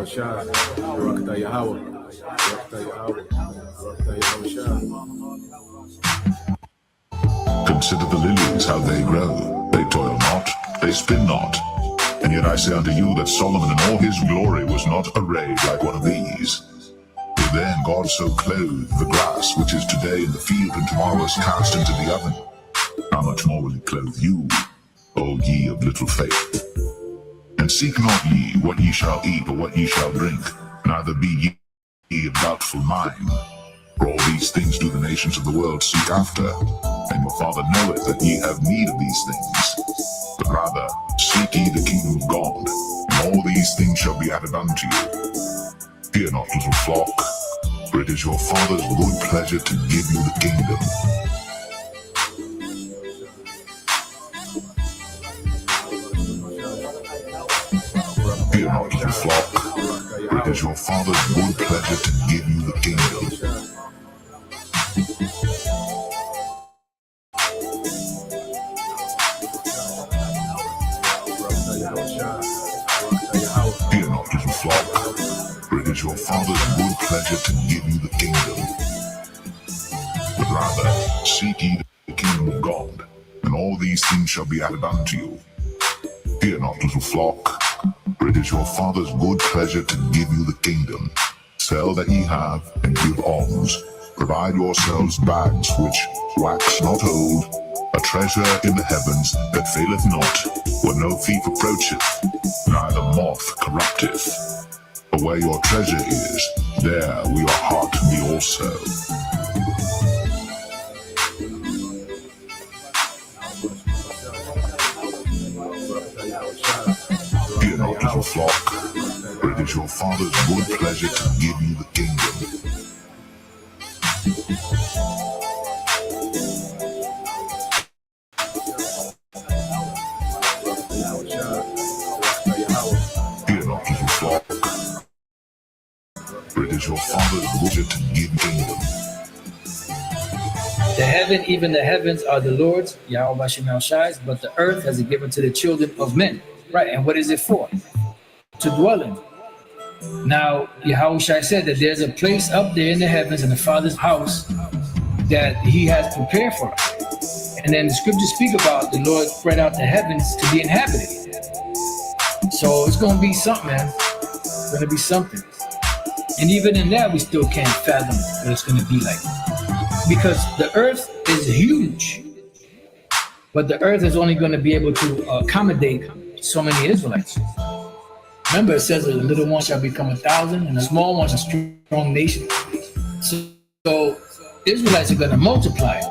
Yahushua, Barakatah Yahweh, Barakatah Yahweh, Barakatah Yahushua. Consider the lilies, how they grow. They toil not, they spin not. And yet I say unto you that Solomon in all his glory was not arrayed like one of these. If then God so clothed the grass, which is today in the field and tomorrow is cast into the oven, how much more will he clothe you, O ye of little faith? And seek not ye what ye shall eat or what ye shall drink, neither be ye of doubtful mind. For all these things do the nations of the world seek after, and your Father knoweth that ye have need of these things. But rather seek ye the kingdom of God, and all these things shall be added unto you. Fear not, little flock, for it is your Father's good pleasure to give you the kingdom. Fear not, little flock, for it is your Father's good pleasure to give you the kingdom. Fear not, little flock, for it is your Father's good pleasure to give you the kingdom. But rather seek ye the kingdom of God, and all these things shall be added unto you. Fear not, little flock, for it is your Father's good pleasure to give you the kingdom. Sell that ye have, and give alms. Provide yourselves bags which wax not old, a treasure in the heavens that faileth not, where no thief approacheth, neither moth corrupteth. For where your treasure is, there will your heart be also. Fear not, little flock, for it is your Father's good pleasure to give you the kingdom. Fear not, little flock, for it is your Father's pleasure to give you the kingdom. The heaven, even the heavens, are the Lord's, Yahweh Bashem Shai's, but the earth has he given to the children of men. Right, and what is it for? To dwell in. Now, Yahweh Shai said that there's a place up there in the heavens in the Father's house that he has prepared for us. And then the scriptures speak about the Lord spread out the heavens to be inhabited. So it's going to be something, man. It's going to be something. And even in that, we still can't fathom what it's going to be like. Because the earth is huge, but the earth is only going to be able to accommodate so many Israelites. Remember, it says that the little one shall become 1,000 and the small one a strong nation. So Israelites are going to multiply.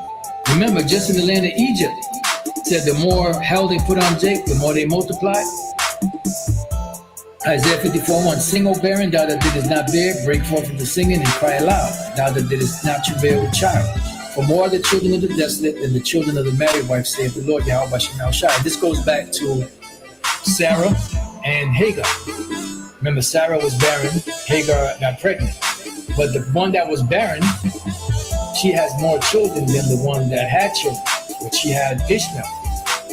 Remember, just in the land of Egypt, it said the more hell they put on Jacob, the more they multiply. Isaiah 54:1, sing, O barren, thou that didst not bear, break forth into singing and cry aloud, thou that didst not travail with child. For more are the children of the desolate than the children of the married wife, saith the Lord Yahweh Bashem Shai. This goes back to Sarah and Hagar. Remember, Sarah was barren, Hagar got pregnant. But the one that was barren, she has more children than the one that had children, but she had Ishmael.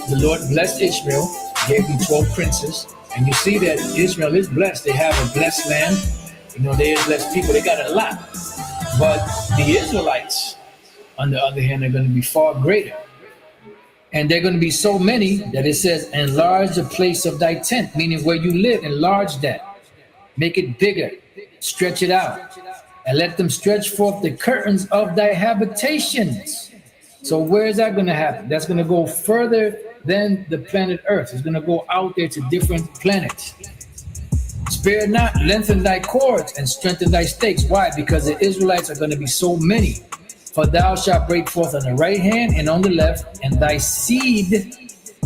The Lord blessed Ishmael, gave him 12 princes. And you see that Israel is blessed. They have a blessed land. You know, they are blessed people. They got a lot. But the Israelites, on the other hand, are going to be far greater. And they're going to be so many that it says, enlarge the place of thy tent, meaning where you live, enlarge that. Make it bigger. Stretch it out. And let them stretch forth the curtains of thy habitations. So where is that going to happen? That's going to go further than the planet Earth. It's going to go out there to different planets. Spare not, lengthen thy cords and strengthen thy stakes. Why? Because the Israelites are going to be so many. For thou shalt break forth on the right hand and on the left, and thy seed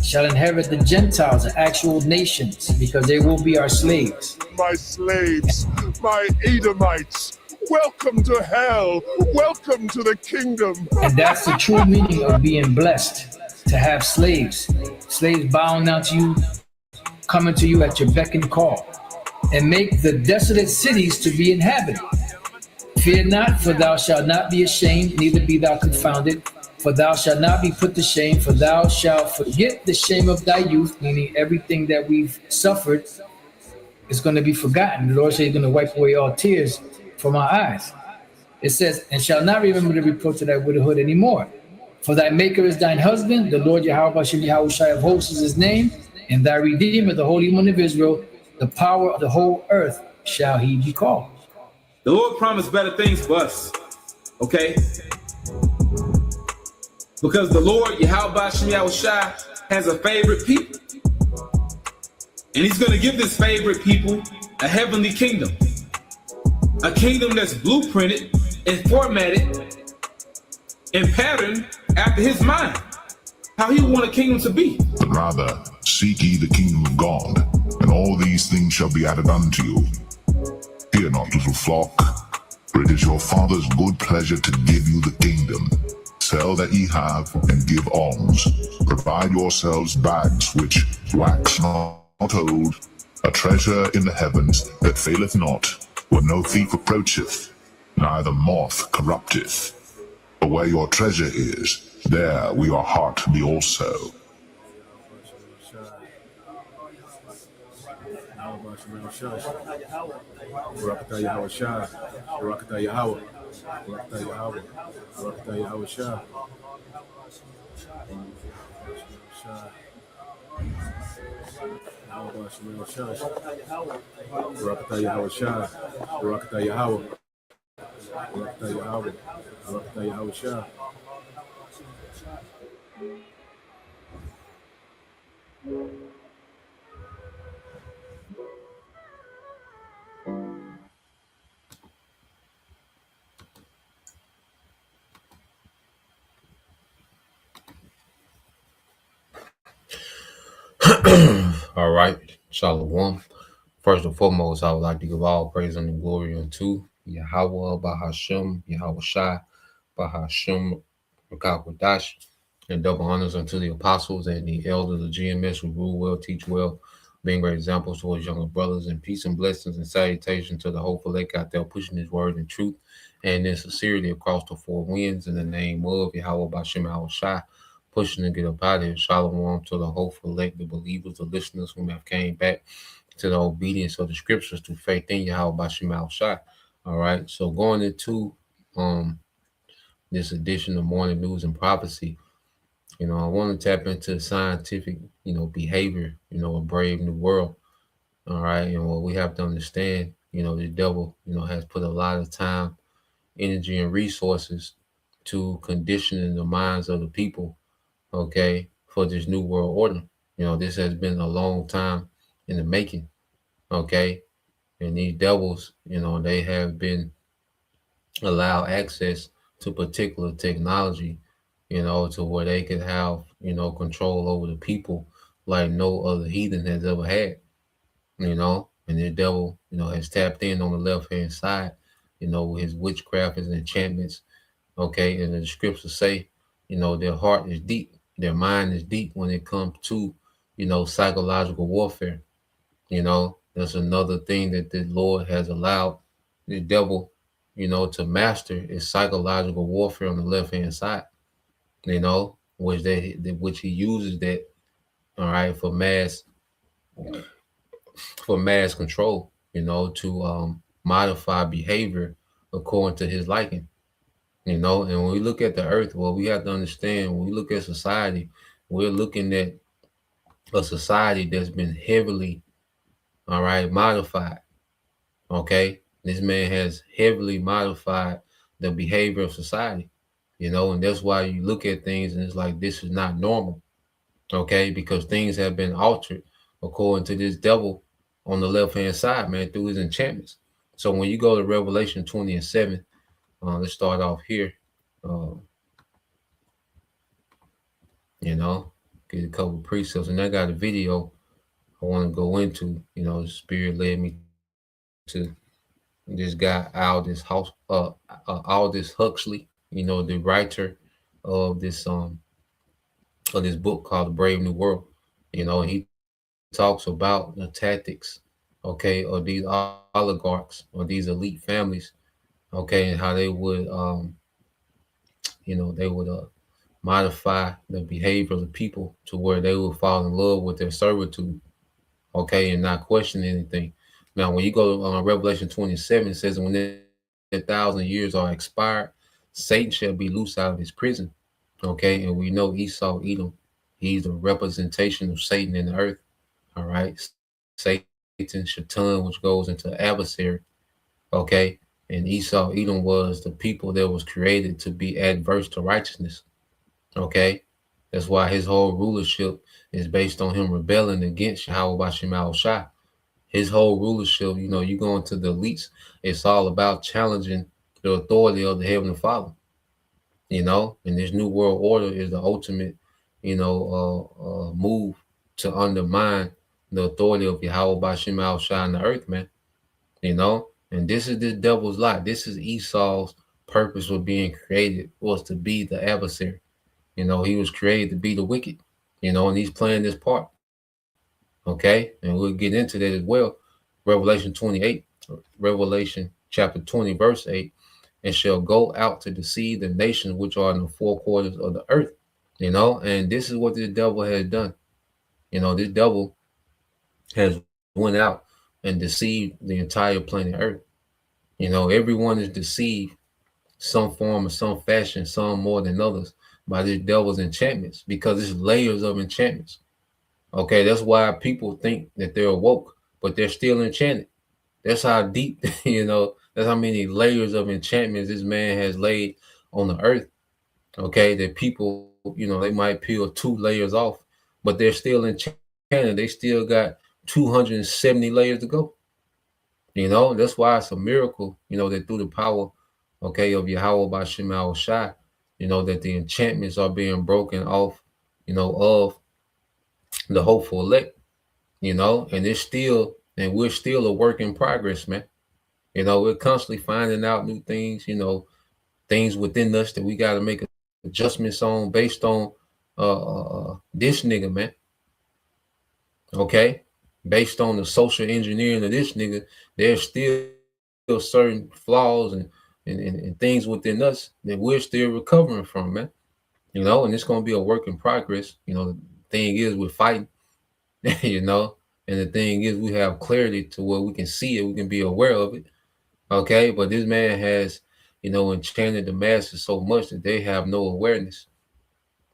shall inherit the Gentiles, the actual nations, because they will be our slaves. My slaves, my Edomites, welcome to hell. Welcome to the kingdom. And that's the true meaning of being blessed. To have slaves bowing down to you, coming to you at your beck and call, and make the desolate cities to be inhabited. Fear not, for thou shalt not be ashamed, neither be thou confounded, for thou shalt not be put to shame, for thou shalt forget the shame of thy youth, meaning everything that we've suffered It's going to be forgotten. The Lord said He's going to wipe away all tears from our eyes. It says, and shall not remember the reproach of thy widowhood anymore. For thy maker is thine husband, the Lord Yahweh Hashem Yahweh Shai of hosts is his name, and thy Redeemer, the Holy One of Israel, the power of the whole earth shall he be called. The Lord promised better things for us, okay? Because the Lord Yahweh Hashem Yahweh Shai has a favorite people. And he's going to give this favorite people a heavenly kingdom. A kingdom that's blueprinted and formatted and patterned after his mind. How he want a kingdom to be. But rather, seek ye the kingdom of God, and all these things shall be added unto you. Fear not, little flock, for it is your Father's good pleasure to give you the kingdom. Sell that ye have, and give alms. Provide yourselves bags which wax not old, a treasure in the heavens that faileth not, where no thief approacheth, neither moth corrupteth. For where your treasure is, there will your heart be also. Barakatah Yahweh Shai. Barakatah Yahweh. Barakatah Yahweh. Barakatah Yahweh Shai. Barakatah Yahweh Shai. Barakatah Yahweh. Barakatah Yahweh. Barakatah Yahweh Shai. All right, Shalom. First and foremost, I would like to give all praise and glory unto Yahweh Bahashem, Yahweh Shai, Bahashem Rakakwadash, and double honors unto the apostles and the elders of GMS who rule well, teach well, being great examples towards younger brothers, and peace and blessings and salutation to the hopeful lake out there pushing his word and truth and in sincerity across the four winds in the name of Yahweh Bahashem, Yahweh Shai. Pushing to get up out of here. Shalom to the hopeful elect, the believers, the listeners who have came back to the obedience of the scriptures through faith in Yahweh Bashim Al Shai. All right. So going into this edition of Morning News and Prophecy, I want to tap into scientific, behavior, a brave new world. All right. And what we have to understand, the devil, has put a lot of time, energy, and resources to conditioning the minds of the people, okay, for this new world order. This has been a long time in the making, okay? And these devils, they have been allowed access to particular technology, to where they could have, control over the people like no other heathen has ever had, and the devil, has tapped in on the left-hand side, with his witchcraft, his enchantments, okay? And the scriptures say, their heart is deep. Their mind is deep when it comes to, psychological warfare. That's another thing that the Lord has allowed the devil, to master is psychological warfare on the left-hand side, which he uses that, all right, for mass control, to modify behavior according to his liking. And when we look at the earth, well, we have to understand, when we look at society, we're looking at a society that's been heavily, all right, modified. Okay. This man has heavily modified the behavior of society, and that's why you look at things and it's like, this is not normal. Okay. Because things have been altered according to this devil on the left-hand side, man, through his enchantments. So when you go to Revelation 20:7, let's start off here. Get a couple of precepts, and I got a video I want to go into. The Spirit led me to this guy Aldous Huxley. The writer of this book called The Brave New World. And he talks about the tactics, okay, of these oligarchs or these elite families. Okay, and how they would, modify the behavior of the people to where they would fall in love with their servitude, okay, and not question anything. Now, when you go to Revelation 27, it says, when the 1,000 years are expired, Satan shall be loose out of his prison. Okay, and we know Esau, Edom, he's the representation of Satan in the earth. All right, Satan, Shaitan, which goes into adversary. Okay, and Esau, Edom was the people that was created to be adverse to righteousness. Okay, that's why his whole rulership is based on him rebelling against Yahweh Bashim Shai. His whole rulership, you go into the elites, it's all about challenging the authority of the Heavenly Father. And this new world order is the ultimate, move to undermine the authority of Yahweh Bashim Al Shai in the earth, man. And this is the devil's lie. This is Esau's purpose for being created, was to be the adversary. He was created to be the wicked, and he's playing this part. Okay, and we'll get into that as well. Revelation chapter 20, verse 8, and shall go out to deceive the nations which are in the four quarters of the earth. And this is what the devil has done. This devil has went out and deceived the entire planet Earth. Everyone is deceived some form or some fashion, some more than others, by this devil's enchantments, because it's layers of enchantments. Okay, that's why people think that they're woke, but they're still enchanted. That's how deep, that's how many layers of enchantments this man has laid on the earth. Okay, that people, they might peel 2 layers off, but they're still enchanted. They still got 270 layers to go. That's why it's a miracle, that through the power, of Yahweh Bashim Al Shai, that the enchantments are being broken off, of the hopeful elect, and we're still a work in progress, man. We're constantly finding out new things, things within us that we got to make adjustments on based on this nigga, man. Okay, based on the social engineering of this nigga, there's still certain flaws and things within us that we're still recovering from, man. And it's gonna be a work in progress. The thing is, we're fighting, and the thing is, we have clarity to where we can see it, we can be aware of it. Okay, but this man has, enchanted the masses so much that they have no awareness.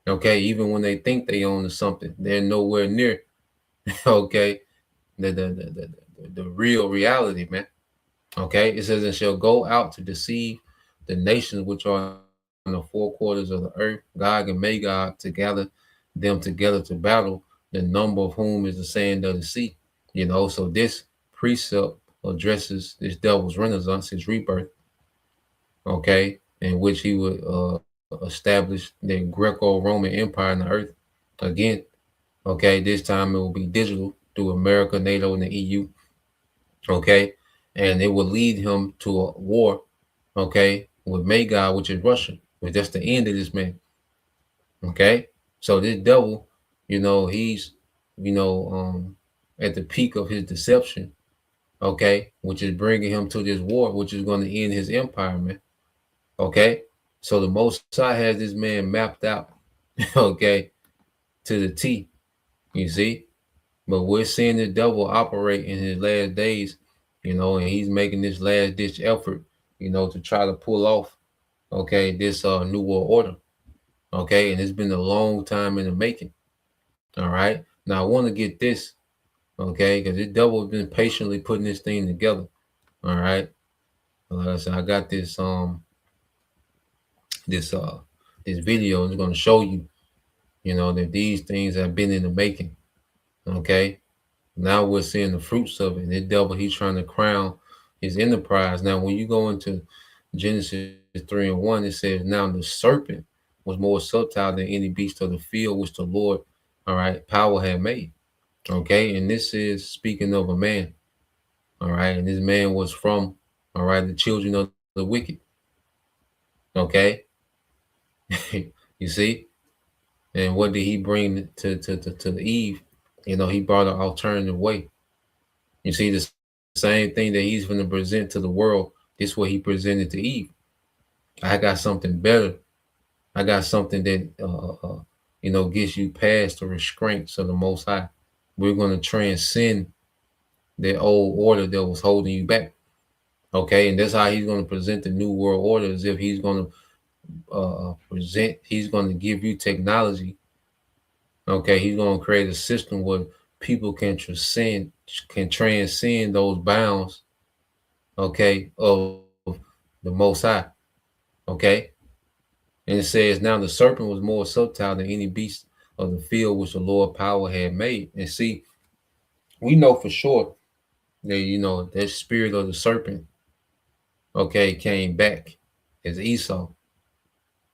Okay, even when they think they own something, they're nowhere near. Okay, the real reality, man. Okay, it says, and shall go out to deceive the nations which are in the four quarters of the earth, Gog and Magog, to gather them together to battle, the number of whom is the sand of the sea. So this precept addresses this devil's renaissance, his rebirth, okay, in which he would establish the Greco-Roman Empire in the earth again. Okay, this time it will be digital through America, NATO, and the EU. Okay, and it will lead him to a war, okay, with Magog, which is Russia. But that's the end of this man. Okay, so this devil, he's, at the peak of his deception, okay, which is bringing him to this war, which is going to end his empire, man. Okay, so the Most High has this man mapped out, okay, to the T. You see, but we're seeing the devil operate in his last days, and he's making this last ditch effort, to try to pull off, okay, this new world order, okay, and it's been a long time in the making. All right, now I want to get this, okay, because the devil has been patiently putting this thing together. All right, like I said, I got this this video is going to show you, that these things have been in the making. Okay, now we're seeing the fruits of it. The devil, he's trying to crown his enterprise. Now, when you go into Genesis 3:1, it says, now the serpent was more subtle than any beast of the field which the Lord, all right, power had made. Okay, and this is speaking of a man. All right, and this man was from, all right, the children of the wicked. Okay, you see, and what did he bring to Eve? He brought an alternative way. You see, the same thing that he's going to present to the world, this is what he presented to Eve. I got something better. I got something that, gets you past the restraints of the Most High. We're going to transcend, that old order that was holding you back. Okay, and that's how he's going to present the new world order, as if he's going to he's going to give you technology. Okay, he's going to create a system where people can transcend those bounds, okay, of the Most High. Okay, and it says, now the serpent was more subtle than any beast of the field which the Lord power had made. And see, we know for sure that that spirit of the serpent, okay, came back as Esau.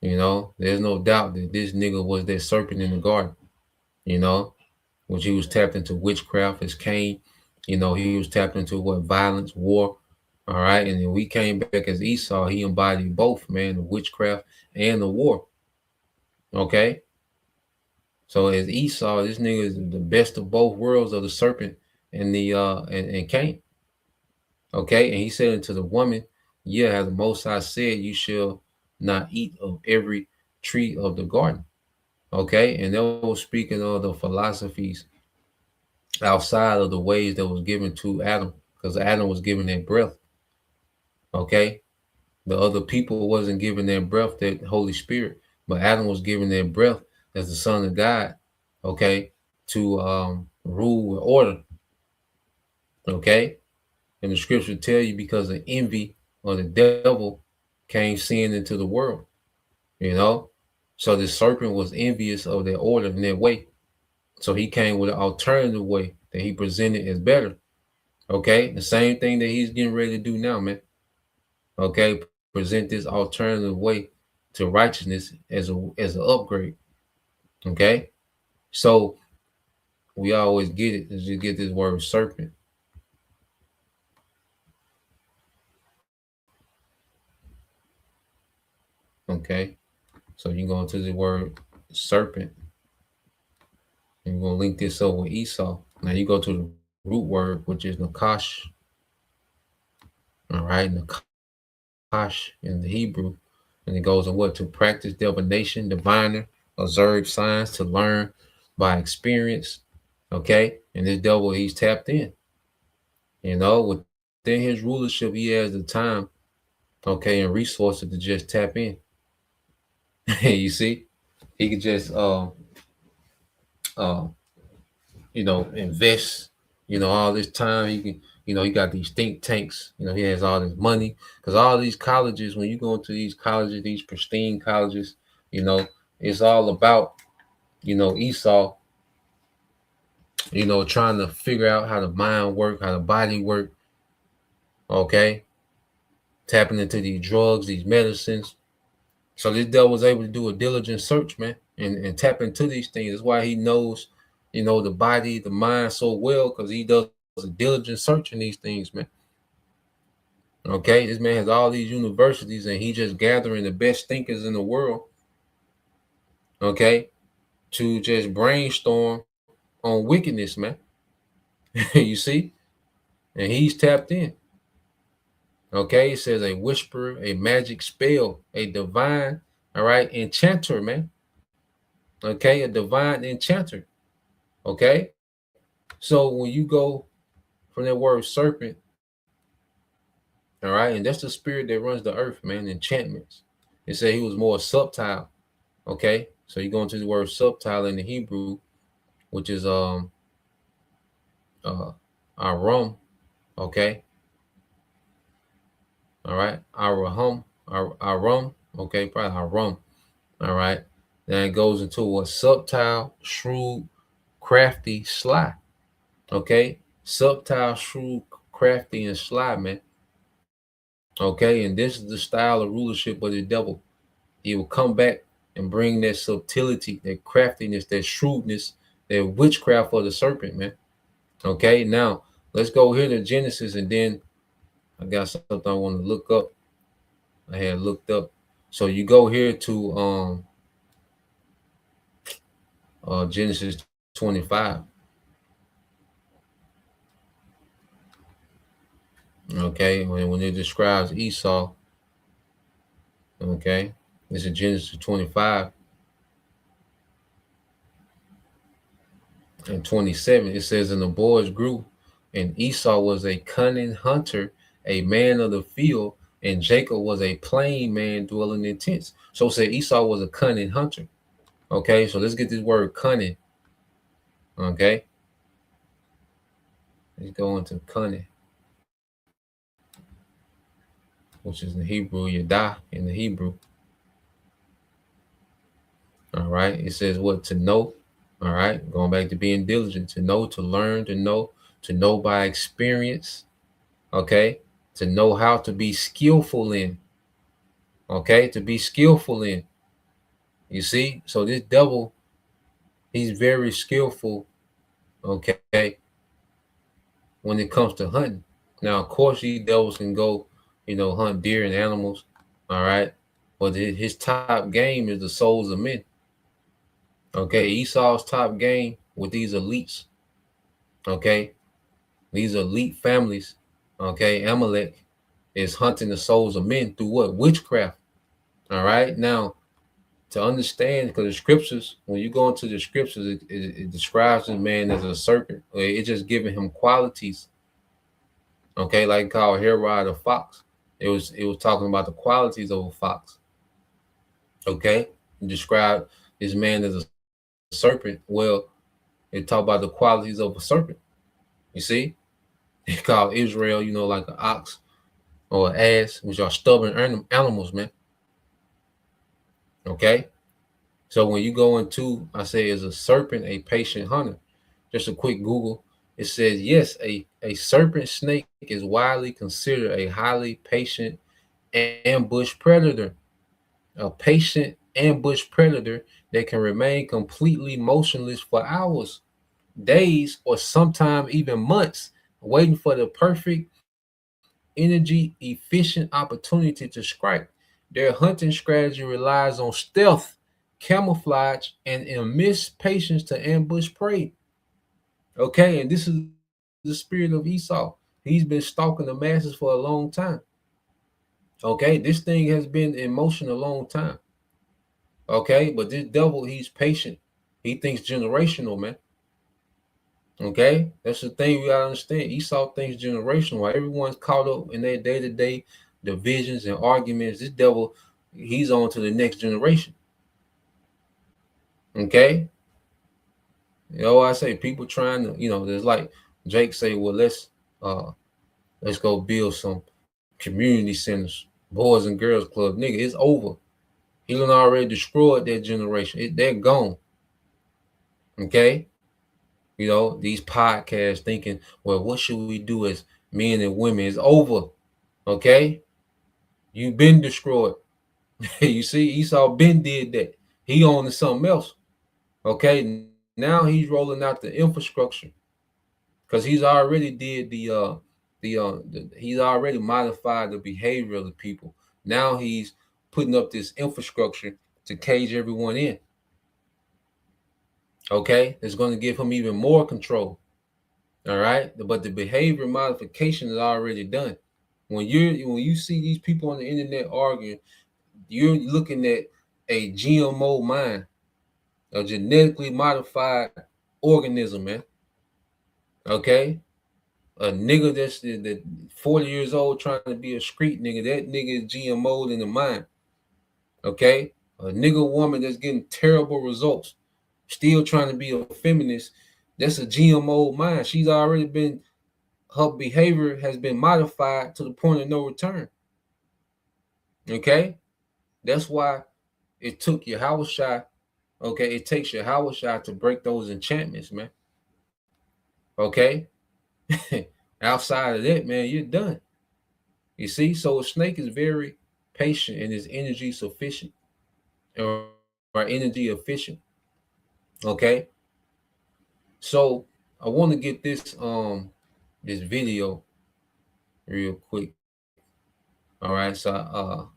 There's no doubt that this nigga was that serpent in the garden, which he was tapped into witchcraft as Cain. He was tapped into what? Violence, war. All right. And then we came back as Esau. He embodied both, man, the witchcraft and the war. Okay. So as Esau, this nigga is the best of both worlds of the serpent and the and Cain. Okay. And he said unto the woman, yeah, as the Most High said, you shall not eat of every tree of the garden. Okay. And they were speaking of the philosophies outside of the ways that was given to Adam, because Adam was given that breath. Okay. The other people wasn't given that breath, that Holy Spirit, but Adam was given that breath as the Son of God. Okay. To rule with order. Okay. And the scripture tell you, because of envy or the devil came sin into the world. So the serpent was envious of their order in their way. So he came with an alternative way that he presented as better. Okay. The same thing that he's getting ready to do now, man. Okay. Present this alternative way to righteousness as an upgrade. Okay. So we always get it, is you get this word serpent. Okay. So you go into the word serpent. And you're going to link this up with Esau. Now you go to the root word, which is nakash. All right. Nakash in the Hebrew. And it goes on what? To practice divination, diviner, observe signs, to learn by experience. Okay. And this devil, he's tapped in. Within his rulership, he has the time, okay, and resources to just tap in. You see, he could just invest, all this time. He can, he got these think tanks, he has all this money, because all these colleges, when you go into these colleges, these pristine colleges, it's all about, Esau, trying to figure out how the mind work, how the body work. Okay. Tapping into these drugs, these medicines. So this devil was able to do a diligent search, man, and tap into these things. That's why he knows, the body, the mind so well, because he does a diligent search in these things, man. Okay, this man has all these universities, and he just gathering the best thinkers in the world, okay, to just brainstorm on wickedness, man. You see? And he's tapped in. Okay, it says a whisperer, a magic spell, a divine, all right, enchanter, man. Okay, a divine enchanter. Okay, so when you go from that word serpent, all right, and that's the spirit that runs the earth, man, enchantments. It said he was more subtle. Okay, so you go into the word subtle in the Hebrew, which is arum. Okay. All right, arum, okay, probably arum. All right, then it goes into a subtle, shrewd, crafty, sly. Okay, subtle, shrewd, crafty, and sly, man. Okay, and this is the style of rulership of the devil. He will come back and bring that subtlety, that craftiness, that shrewdness, that witchcraft of the serpent, man. Okay, now let's go here to Genesis, and then I got something I want to look up. I had looked up. So you go here to Genesis 25. Okay, when it describes Esau, okay, this is Genesis 25 and 27. It says, and the boys grew And Esau was a cunning hunter, a man of the field, and Jacob was a plain man dwelling in tents. So say Esau was a cunning hunter. Okay, so let's get this word cunning. Okay, let's go into cunning, which is in the Hebrew, yadah in the Hebrew. All right, it says what? To know. All right, going back to being diligent, to know, to learn, to know by experience. Okay, to know how to be skillful in. Okay, to be skillful in. You see, so this devil, he's very skillful. Okay, when it comes to hunting. Now, of course, these devils can go, hunt deer and animals. All right, but his top game is the souls of men. Okay, Esau's top game with these elites. Okay, these elite families. Okay, Amalek is hunting the souls of men through what? Witchcraft. All right, now to understand, because the scriptures, when you go into the scriptures, it describes this man as a serpent. It's just giving him qualities. Okay, like called Herod a fox. It was talking about the qualities of a fox. Okay, it described this man as a serpent. Well, it talked about the qualities of a serpent. You see, it called Israel, like an ox or an ass, which are stubborn animals, man. Okay, so when you go into, I say, is a serpent a patient hunter? Just a quick Google. It says, yes, a serpent snake is widely considered a highly patient ambush predator. A patient ambush predator that can remain completely motionless for hours, days, or sometimes even months, waiting for the perfect energy efficient opportunity to strike. Their hunting strategy relies on stealth, camouflage, and immense patience to ambush prey. Okay, and this is the spirit of Esau. He's been stalking the masses for a long time. Okay, this thing has been in motion a long time. Okay, but this devil, he's patient. He thinks generational, man. Okay, that's the thing we gotta understand. Esau thinks generational. While everyone's caught up in their day-to-day divisions and arguments, this devil, he's on to the next generation. Okay, I say people trying to, there's like Jake say, well, let's go build some community centers, boys and girls club. Nigga, it's over. He done already destroyed that generation. They're gone. Okay. These podcasts thinking, well, what should we do as men and women? It's over. Okay. You've been destroyed. You see, Esau been did that. He on to something else. Okay. Now he's rolling out the infrastructure because he's already did he's already modified the behavior of the people. Now he's putting up this infrastructure to cage everyone in. Okay, it's going to give him even more control. All right, but the behavior modification is already done. When you see these people on the internet arguing, you're looking at a GMO mind, a genetically modified organism, man. Okay, a nigga that's 40 years old trying to be a street nigga. That nigga is GMO'd in the mind. Okay, a nigga woman that's getting terrible results, still trying to be a feminist. That's a GMO mind. She's already been, her behavior has been modified to the point of no return. Okay, that's why it took Yahushua. Okay, it takes Yahushua to break those enchantments, man. Okay, outside of that, man, you're done. You see, so a snake is very patient and is energy sufficient or energy efficient. Okay, so I want to get this this video real quick. All right, so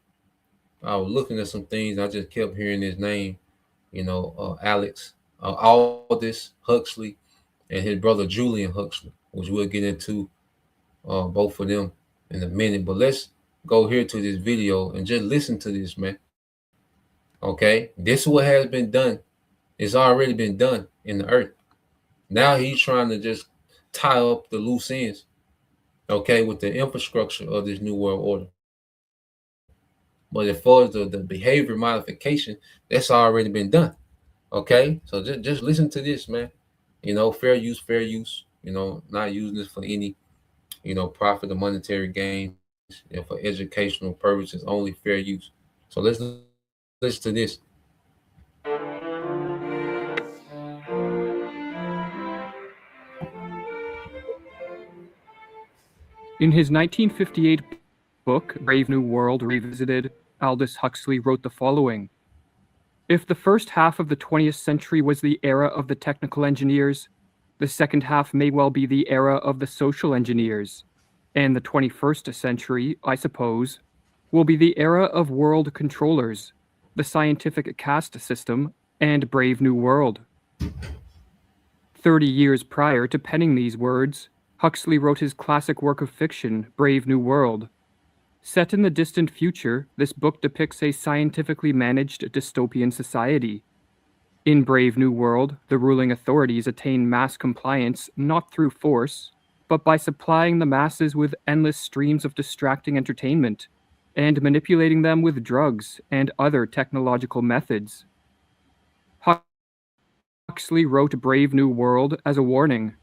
I was looking at some things. I just kept hearing his name, Alex Aldous Huxley and his brother Julian Huxley, which we'll get into both of them in a minute. But let's go here to this video and just listen to this, man. Okay, this is what has been done. It's already been done in the earth. Now he's trying to just tie up the loose ends, okay, with the infrastructure of this new world order. But as far as the behavior modification, that's already been done. Okay, so just listen to this, man. Fair use, fair use. Not using this for any, profit or monetary gains, and for educational purposes only. Fair use. So let's listen to this. In his 1958 book, Brave New World Revisited, Aldous Huxley wrote the following. If the first half of the 20th century was the era of the technical engineers, the second half may well be the era of the social engineers, and the 21st century, I suppose, will be the era of world controllers, the scientific caste system, and Brave New World. 30 years prior to penning these words, Huxley wrote his classic work of fiction, Brave New World. Set in the distant future, this book depicts a scientifically managed dystopian society. In Brave New World, the ruling authorities attain mass compliance not through force, but by supplying the masses with endless streams of distracting entertainment, and manipulating them with drugs and other technological methods. Huxley wrote Brave New World as a warning.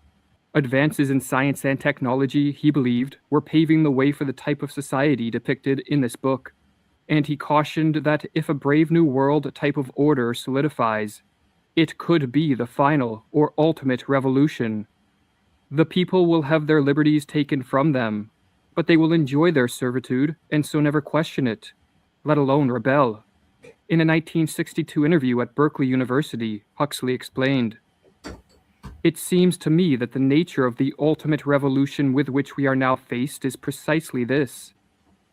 Advances in science and technology, he believed, were paving the way for the type of society depicted in this book, and he cautioned that if a Brave New World type of order solidifies, it could be the final or ultimate revolution. The people will have their liberties taken from them, but they will enjoy their servitude and so never question it, let alone rebel. In a 1962 interview at Berkeley University, Huxley explained, "It seems to me that the nature of the ultimate revolution with which we are now faced is precisely this,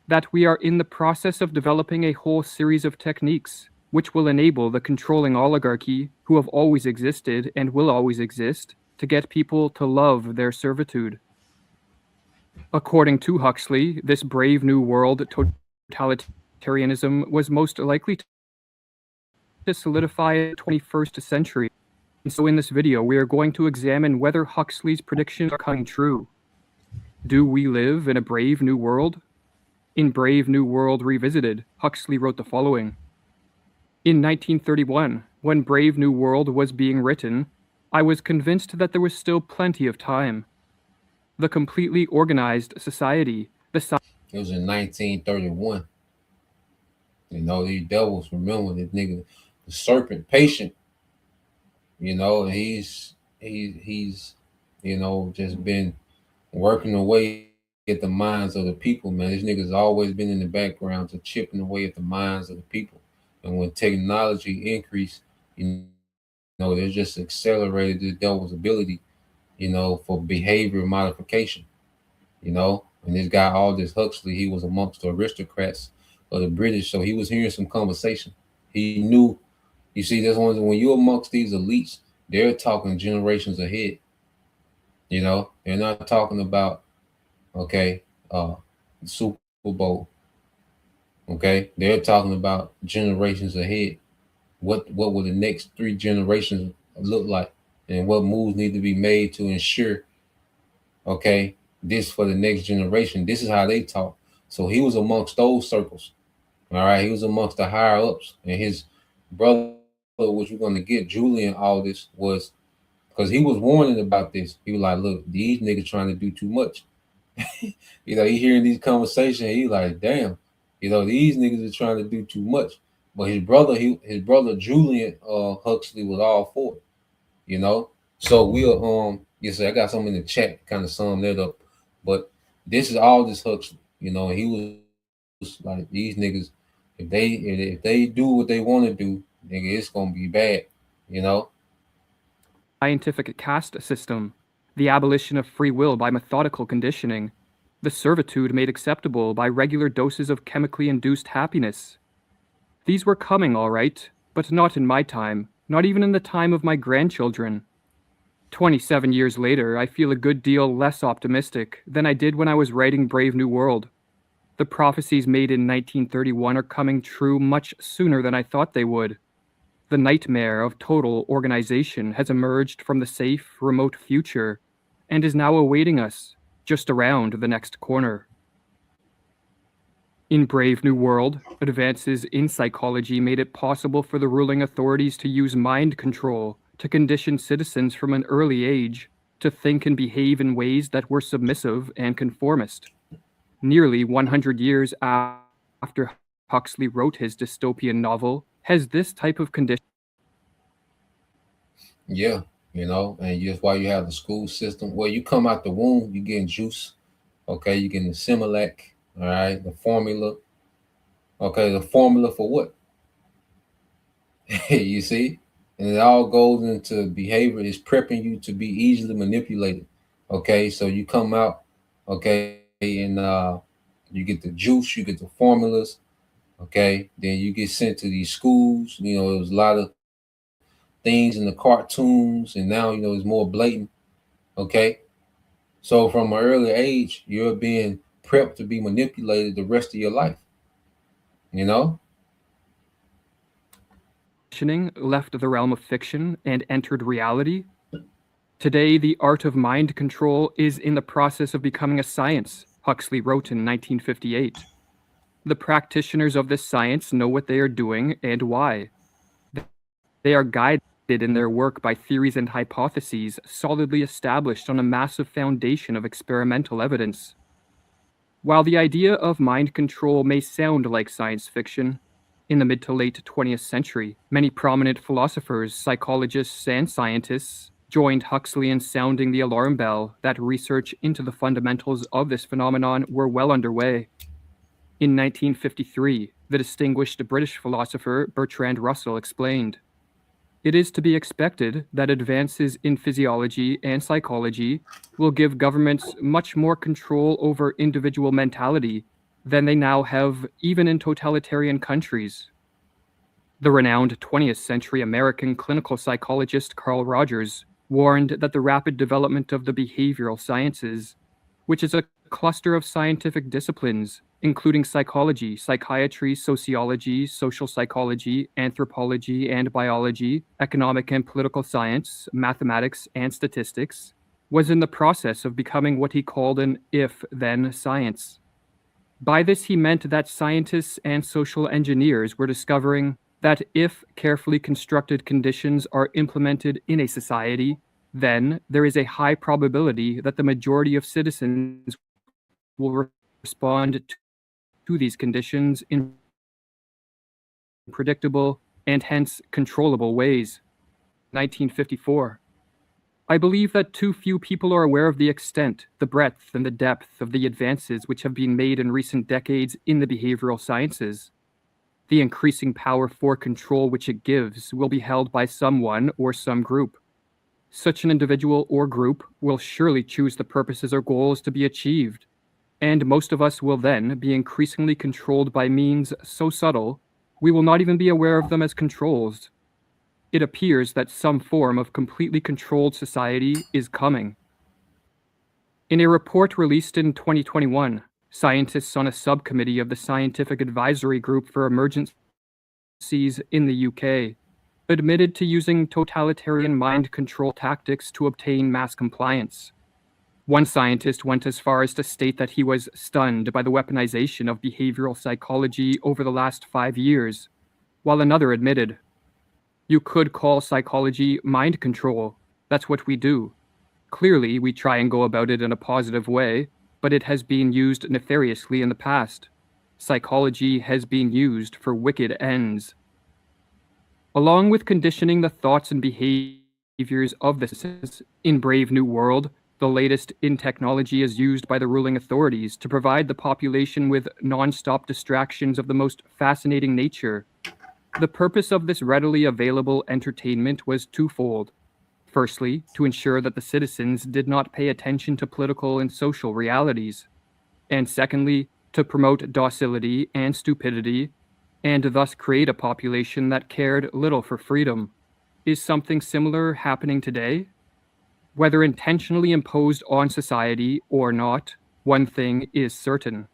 that we are in the process of developing a whole series of techniques which will enable the controlling oligarchy, who have always existed and will always exist, to get people to love their servitude." According to Huxley, this Brave New World totalitarianism was most likely to solidify in the 21st century. And so in this video, we are going to examine whether Huxley's predictions are coming true. Do we live in a brave new world? In Brave New World Revisited, Huxley wrote the following. In 1931, when Brave New World was being written, I was convinced that there was still plenty of time. The completely organized society, It was in 1931. These devils, remember this nigga, the serpent, patient. He's just been working away at the minds of the people, man. This nigga's always been in the background to chipping away at the minds of the people. And when technology increased, they just accelerated the devil's ability, for behavior modification. And this guy, Aldous Huxley, he was amongst the aristocrats of the British, so he was hearing some conversation. He knew. You see, that's one when you're amongst these elites, they're talking generations ahead. They're not talking about, Super Bowl. They're talking about generations ahead. What will the next 3 generations look like, and what moves need to be made to ensure, this for the next generation. This is how they talk. So he was amongst those circles. All right, he was amongst the higher ups, and his brother, which we're going to get, Julian, all this was because he was warning about this. He was like, look, these niggas trying to do too much. He hearing these conversations, he like, damn, these niggas are trying to do too much. But his brother Julian Huxley was all for it, So we'll yes, I got something in the chat kind of sum that up. But this is Aldous Huxley, and he was like, these niggas, if they do what they want to do, nigga, it's gonna be bad, Scientific caste system, the abolition of free will by methodical conditioning, the servitude made acceptable by regular doses of chemically induced happiness. These were coming, all right, but not in my time, not even in the time of my grandchildren. 27 years later, I feel a good deal less optimistic than I did when I was writing Brave New World. The prophecies made in 1931 are coming true much sooner than I thought they would. The nightmare of total organization has emerged from the safe, remote future, and is now awaiting us just around the next corner. In Brave New World, advances in psychology made it possible for the ruling authorities to use mind control to condition citizens from an early age to think and behave in ways that were submissive and conformist. Nearly 100 years after Huxley wrote his dystopian novel, has this type of condition. Yeah, and just why you have the school system. Well, you come out the womb, you getting juice, okay, you getting the Similac, all right, the formula. Okay, the formula for what? You see? And it all goes into behavior. It's prepping you to be easily manipulated. Okay, so you come out, okay, and you get the juice, you get the formulas, okay, then you get sent to these schools. There's a lot of things in the cartoons, and now, it's more blatant, okay? So from an early age, you're being prepped to be manipulated the rest of your life, Left the realm of fiction and entered reality. Today, the art of mind control is in the process of becoming a science, Huxley wrote in 1958. The practitioners of this science know what they are doing and why. They are guided in their work by theories and hypotheses solidly established on a massive foundation of experimental evidence. While the idea of mind control may sound like science fiction, in the mid to late 20th century, many prominent philosophers, psychologists, and scientists joined Huxley in sounding the alarm bell that research into the fundamentals of this phenomenon were well underway. In 1953, the distinguished British philosopher Bertrand Russell explained, "It is to be expected that advances in physiology and psychology will give governments much more control over individual mentality than they now have even in totalitarian countries." The renowned 20th century American clinical psychologist Carl Rogers warned that the rapid development of the behavioral sciences, which is a cluster of scientific disciplines, including psychology, psychiatry, sociology, social psychology, anthropology and biology, economic and political science, mathematics, and statistics, was in the process of becoming what he called an if-then science. By this, he meant that scientists and social engineers were discovering that if carefully constructed conditions are implemented in a society, then there is a high probability that the majority of citizens will respond to these conditions in predictable and hence controllable ways. 1954. I believe that too few people are aware of the extent, the breadth, and the depth of the advances which have been made in recent decades in the behavioral sciences. The increasing power for control which it gives will be held by someone or some group. Such an individual or group will surely choose the purposes or goals to be achieved, and most of us will then be increasingly controlled by means so subtle we will not even be aware of them as controls. It appears that some form of completely controlled society is coming. In a report released in 2021, scientists on a subcommittee of the Scientific Advisory Group for Emergencies in the UK admitted to using totalitarian mind control tactics to obtain mass compliance. One scientist went as far as to state that he was stunned by the weaponization of behavioral psychology over the last 5 years, while another admitted, "You could call psychology mind control. That's what we do. Clearly, we try and go about it in a positive way, but it has been used nefariously in the past. Psychology has been used for wicked ends." Along with conditioning the thoughts and behaviors of the citizens in Brave New World, the latest in technology is used by the ruling authorities to provide the population with non-stop distractions of the most fascinating nature. The purpose of this readily available entertainment was twofold. Firstly, to ensure that the citizens did not pay attention to political and social realities. And secondly, to promote docility and stupidity, and thus create a population that cared little for freedom. Is something similar happening today? Whether intentionally imposed on society or not, one thing is certain.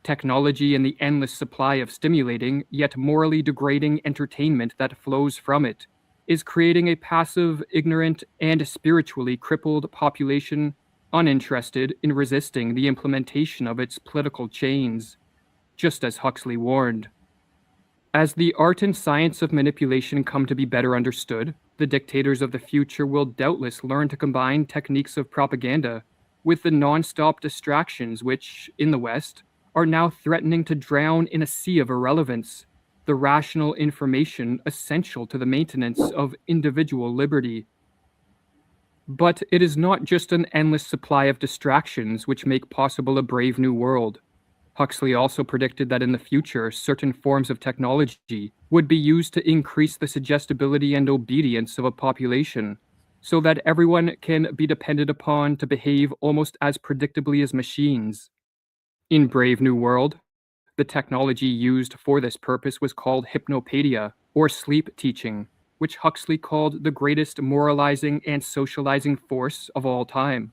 Technology and the endless supply of stimulating, yet morally degrading entertainment that flows from it is creating a passive, ignorant, and spiritually crippled population uninterested in resisting the implementation of its political chains, just as Huxley warned. As the art and science of manipulation come to be better understood, the dictators of the future will doubtless learn to combine techniques of propaganda with the non-stop distractions which, in the West, are now threatening to drown in a sea of irrelevance the rational information essential to the maintenance of individual liberty. But it is not just an endless supply of distractions which make possible a brave new world. Huxley also predicted that in the future, certain forms of technology would be used to increase the suggestibility and obedience of a population, so that everyone can be depended upon to behave almost as predictably as machines. In Brave New World, the technology used for this purpose was called hypnopaedia, or sleep teaching, which Huxley called the greatest moralizing and socializing force of all time.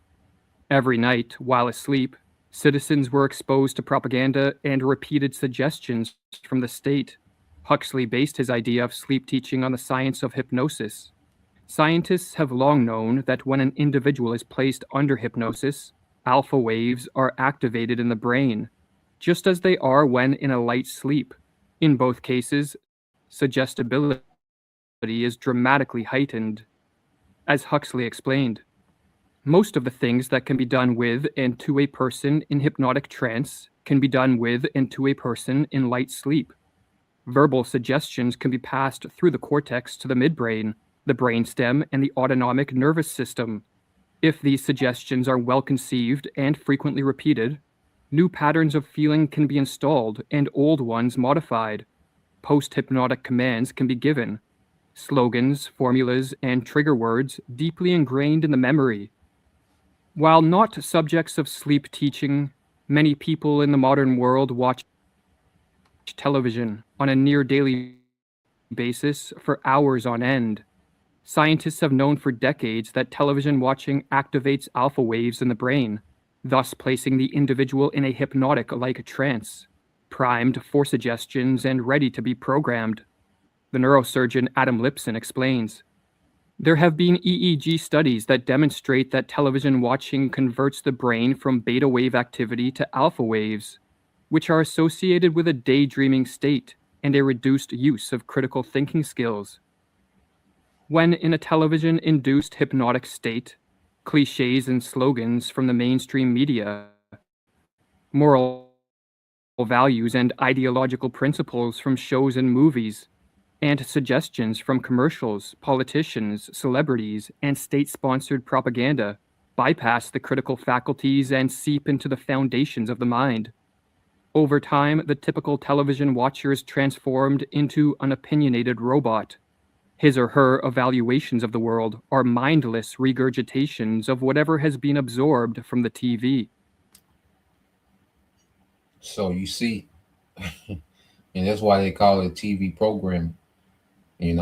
Every night, while asleep, citizens were exposed to propaganda and repeated suggestions from the state. Huxley based his idea of sleep teaching on the science of hypnosis. Scientists have long known that when an individual is placed under hypnosis, alpha waves are activated in the brain, just as they are when in a light sleep. In both cases, suggestibility is dramatically heightened. As Huxley explained, most of the things that can be done with and to a person in hypnotic trance can be done with and to a person in light sleep. Verbal suggestions can be passed through the cortex to the midbrain, the brainstem, and the autonomic nervous system. If these suggestions are well conceived and frequently repeated, new patterns of feeling can be installed and old ones modified. Post-hypnotic commands can be given. Slogans, formulas, and trigger words deeply ingrained in the memory. While not subjects of sleep teaching, many people in the modern world watch television on a near daily basis for hours on end. Scientists have known for decades that television watching activates alpha waves in the brain, thus placing the individual in a hypnotic-like trance, primed for suggestions and ready to be programmed. The neurosurgeon Adam Lipson explains, "There have been EEG studies that demonstrate that television watching converts the brain from beta wave activity to alpha waves, which are associated with a daydreaming state and a reduced use of critical thinking skills. When in a television-induced hypnotic state, cliches and slogans from the mainstream media, moral values and ideological principles from shows and movies, and suggestions from commercials, politicians, celebrities, and state-sponsored propaganda bypass the critical faculties and seep into the foundations of the mind. Over time, the typical television watcher is transformed into an opinionated robot. His or her evaluations of the world are mindless regurgitations of whatever has been absorbed from the TV." So you see, and that's why they call it TV programming, and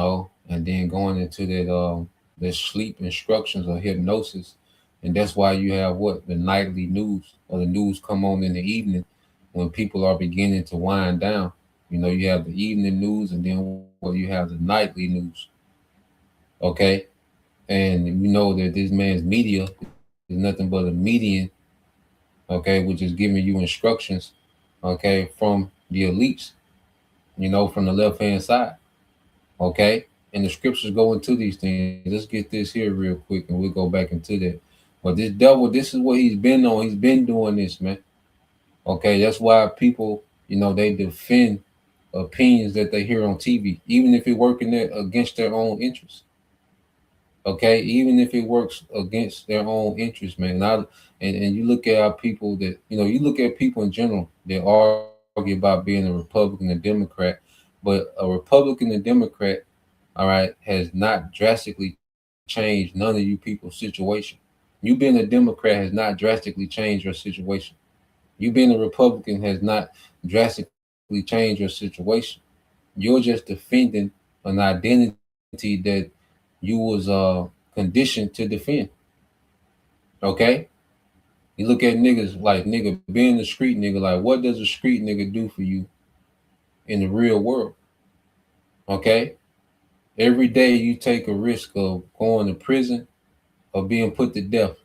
then going into that the sleep instructions or hypnosis, and that's why you have the nightly news or the news come on in the evening when people are beginning to wind down. You have the evening news, and then you have the nightly news. Okay, and you know that this man's media is nothing but a median. Okay, which is giving you instructions. Okay, from the elites. From the left hand side. Okay, and the scriptures go into these things. Let's get this here real quick, and we'll go back into that. But this devil, this is what he's been on. He's been doing this, man. Okay, that's why people, they defend opinions that they hear on TV, even if it working against their own interests. Okay, even if it works against their own interests, man. And you look at our people that, you look at people in general that argue about being a Republican and Democrat, but a Republican and Democrat, all right, has not drastically changed none of you people's situation. You being a Democrat has not drastically changed your situation. You being a Republican has not drastically changed your situation. You're just defending an identity that you was conditioned to defend. Okay? You look at niggas like being a street nigga, like what does a street nigga do for you in the real world? Okay? Every day you take a risk of going to prison or being put to death.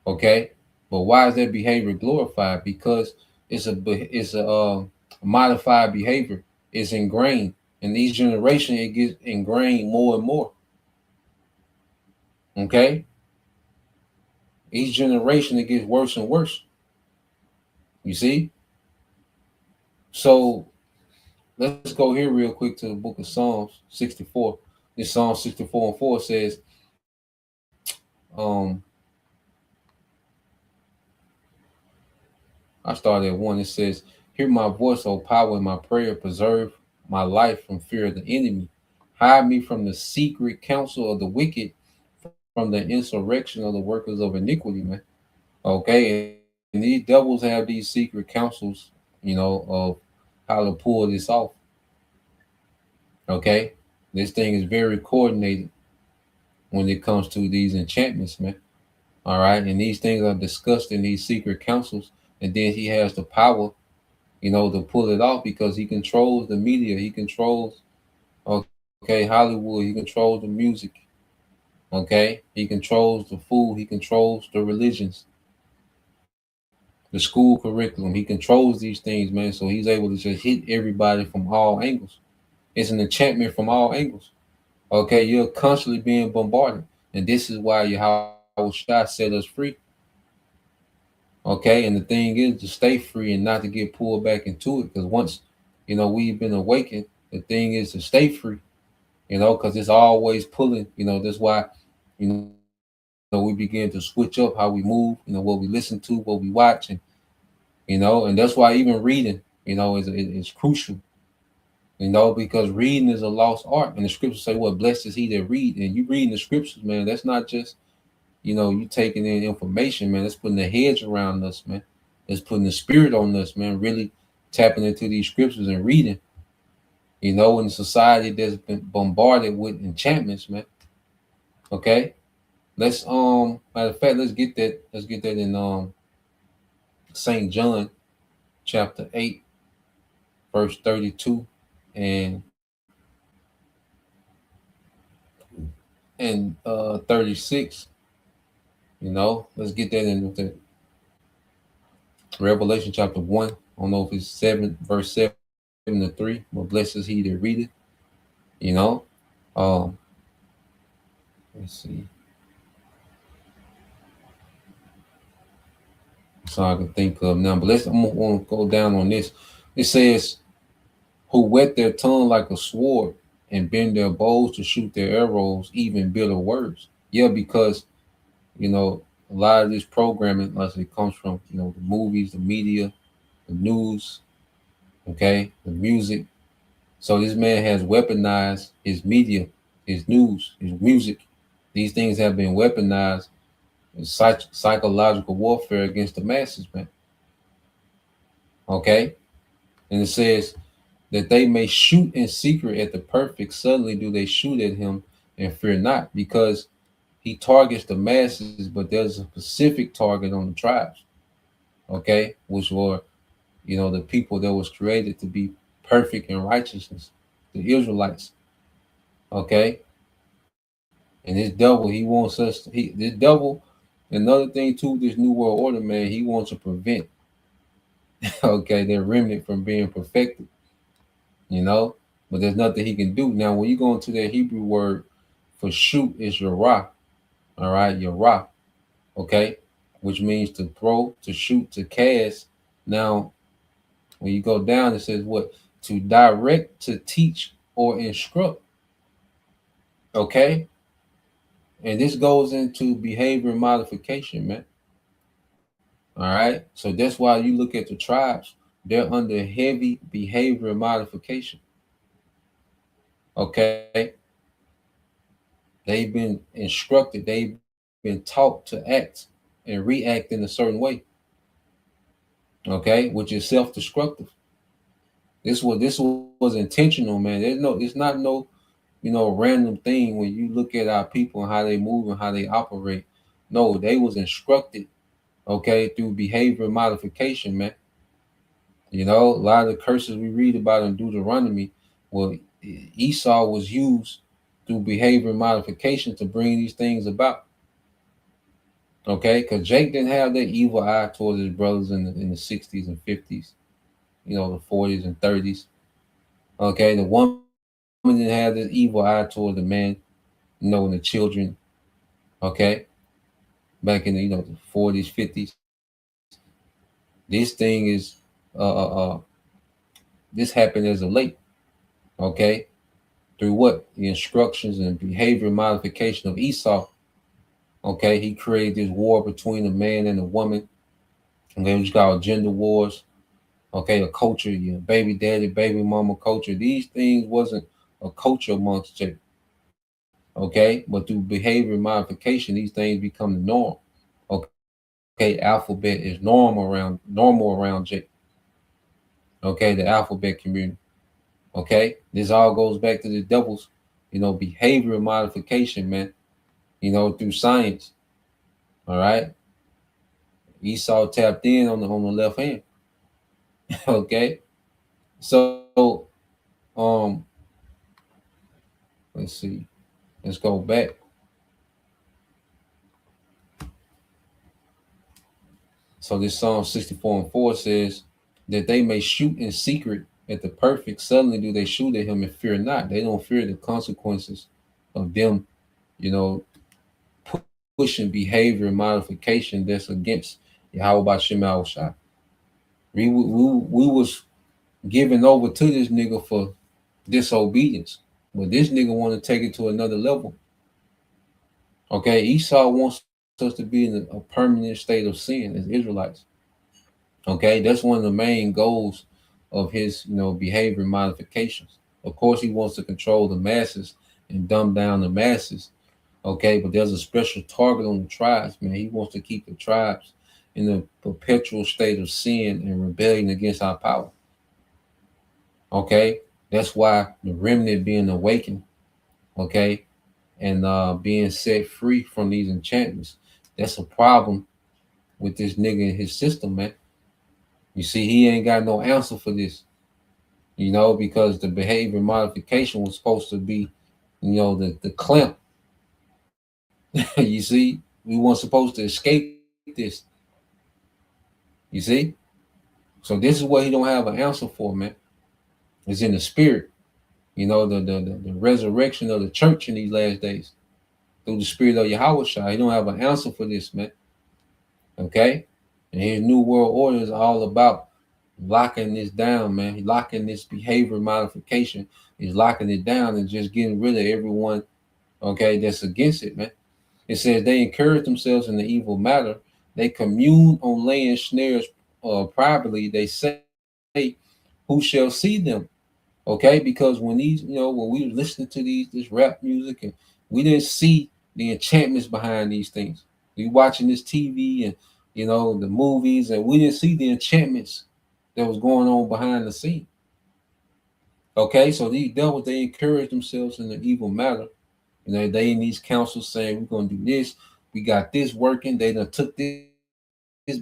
Okay, but why is that behavior glorified? Because it's a modified behavior. It's ingrained. In each generation, it gets ingrained more and more. Okay, each generation it gets worse and worse. You see? So let's go here real quick to the book of Psalms 64. This Psalm 64:4 says, um, I started at 1. It says, hear my voice, O power, in my prayer, preserve my life from fear of the enemy. Hide me from the secret counsel of the wicked, from the insurrection of the workers of iniquity, man. Okay, and these devils have these secret counsels, of how to pull this off. Okay, this thing is very coordinated when it comes to these enchantments, man. All right, and these things are discussed in these secret councils, and then he has the power, to pull it off because he controls the media, he controls, okay, Hollywood, he controls the music, okay, he controls the food, he controls the religions, the school curriculum, he controls these things, man. So he's able to just hit everybody from all angles. It's an enchantment from all angles. Okay, you're constantly being bombarded, and this is why Yahweh Shai set us free. Okay, and the thing is to stay free and not to get pulled back into it, because once we've been awakened, the thing is to stay free, because it's always pulling. That's why we begin to switch up how we move, what we listen to, what we watch, and and that's why even reading is crucial, because reading is a lost art, and the scriptures say, what blessed is he that read. And you reading the scriptures, man, that's not just you taking in information, man. That's putting the hedge around us, man. That's putting the spirit on us, man. Really tapping into these scriptures and reading. In a society that's been bombarded with enchantments, man. Okay, let's matter of fact, let's get that in St. John chapter 8, verse 32 and 36. Let's get that in the Revelation chapter 1. I don't know if it's 7, verse 7 to 3, but blessed is he that readeth. Let's see. So I can think of now, but I'm gonna go down on this. It says, who wet their tongue like a sword and bend their bows to shoot their arrows, even bitter words. Yeah, because a lot of this programming, like it comes from the movies, the media, the news, okay, the music. So this man has weaponized his media, his news, his music. These things have been weaponized in psychological warfare against the masses, man. Okay, and it says that they may shoot in secret at the perfect. Suddenly do they shoot at him and fear not, because he targets the masses, but there's a specific target on the tribes, okay, which were, the people that was created to be perfect in righteousness, the Israelites, okay. And this devil, he wants us. This devil, another thing too, this new world order, man, he wants to prevent, okay, their remnant from being perfected, but there's nothing he can do. Now, when you go into that Hebrew word for shoot, is yarah, all right, yarah, okay, which means to throw, to shoot, to cast. Now, when you go down, it says what? To direct, to teach, or instruct, okay. And this goes into behavior modification, man. All right. So that's why you look at the tribes, they're under heavy behavior modification. Okay. They've been instructed, they've been taught to act and react in a certain way. Okay, which is self-destructive. This was intentional, man. It's not no random thing when you look at our people and how they move and how they operate. No, they was instructed, okay, through behavior modification, man. A lot of the curses we read about in Deuteronomy, well, Esau was used through behavior modification to bring these things about. Okay, because Jake didn't have that evil eye towards his brothers in the 60s and 50s, the 40s and 30s. Okay, the woman didn't have this evil eye toward the man, and the children. Okay, back in the 40s, 50s. This thing is this happened as of late. Okay, through what? The instructions and behavior modification of Esau. Okay, he created this war between a man and a woman. Okay, which called gender wars. Okay, a culture, baby daddy, baby mama culture. These things wasn't a culture amongst Jake. Okay, but through behavior modification, these things become the norm. Okay, alphabet is normal around Jake. Okay, the alphabet community. Okay, this all goes back to the devil's, behavior modification, man. Through science. All right. Esau tapped in on the left hand. Okay. So let's see. Let's go back. So this Psalm 64:4 says that they may shoot in secret at the perfect. Suddenly do they shoot at him and fear not. They don't fear the consequences of them, pushing behavior modification that's against Yahweh Shem Shai. We was given over to this nigga for disobedience, but this nigga want to take it to another level. Okay, Esau wants us to be in a permanent state of sin as Israelites. Okay, that's one of the main goals of his, behavior modifications. Of course, he wants to control the masses and dumb down the masses. Okay, but there's a special target on the tribes, man. He wants to keep the tribes in a perpetual state of sin and rebellion against our power. Okay, that's why the remnant being awakened, okay, and being set free from these enchantments. That's a problem with this nigga and his system, man. You see, he ain't got no answer for this, because the behavior modification was supposed to be, the clamp. You see, we weren't supposed to escape this. You see? So this is what he don't have an answer for, man. It's in the spirit. The resurrection of the church in these last days. Through the spirit of Yahweh Shai. He don't have an answer for this, man. Okay? And his new world order is all about locking this down, man. He's locking this behavior modification. He's locking it down and just getting rid of everyone, okay, that's against it, man. It says they encourage themselves in the evil matter. They commune on laying snares privately. They say, who shall see them? Okay, because when these, when we were listening to this rap music, and we didn't see the enchantments behind these things. We watching this TV and the movies, and we didn't see the enchantments that was going on behind the scene. Okay, so these devils, they encourage themselves in the evil matter. They in these councils saying we're gonna do this, we got this working. They done took this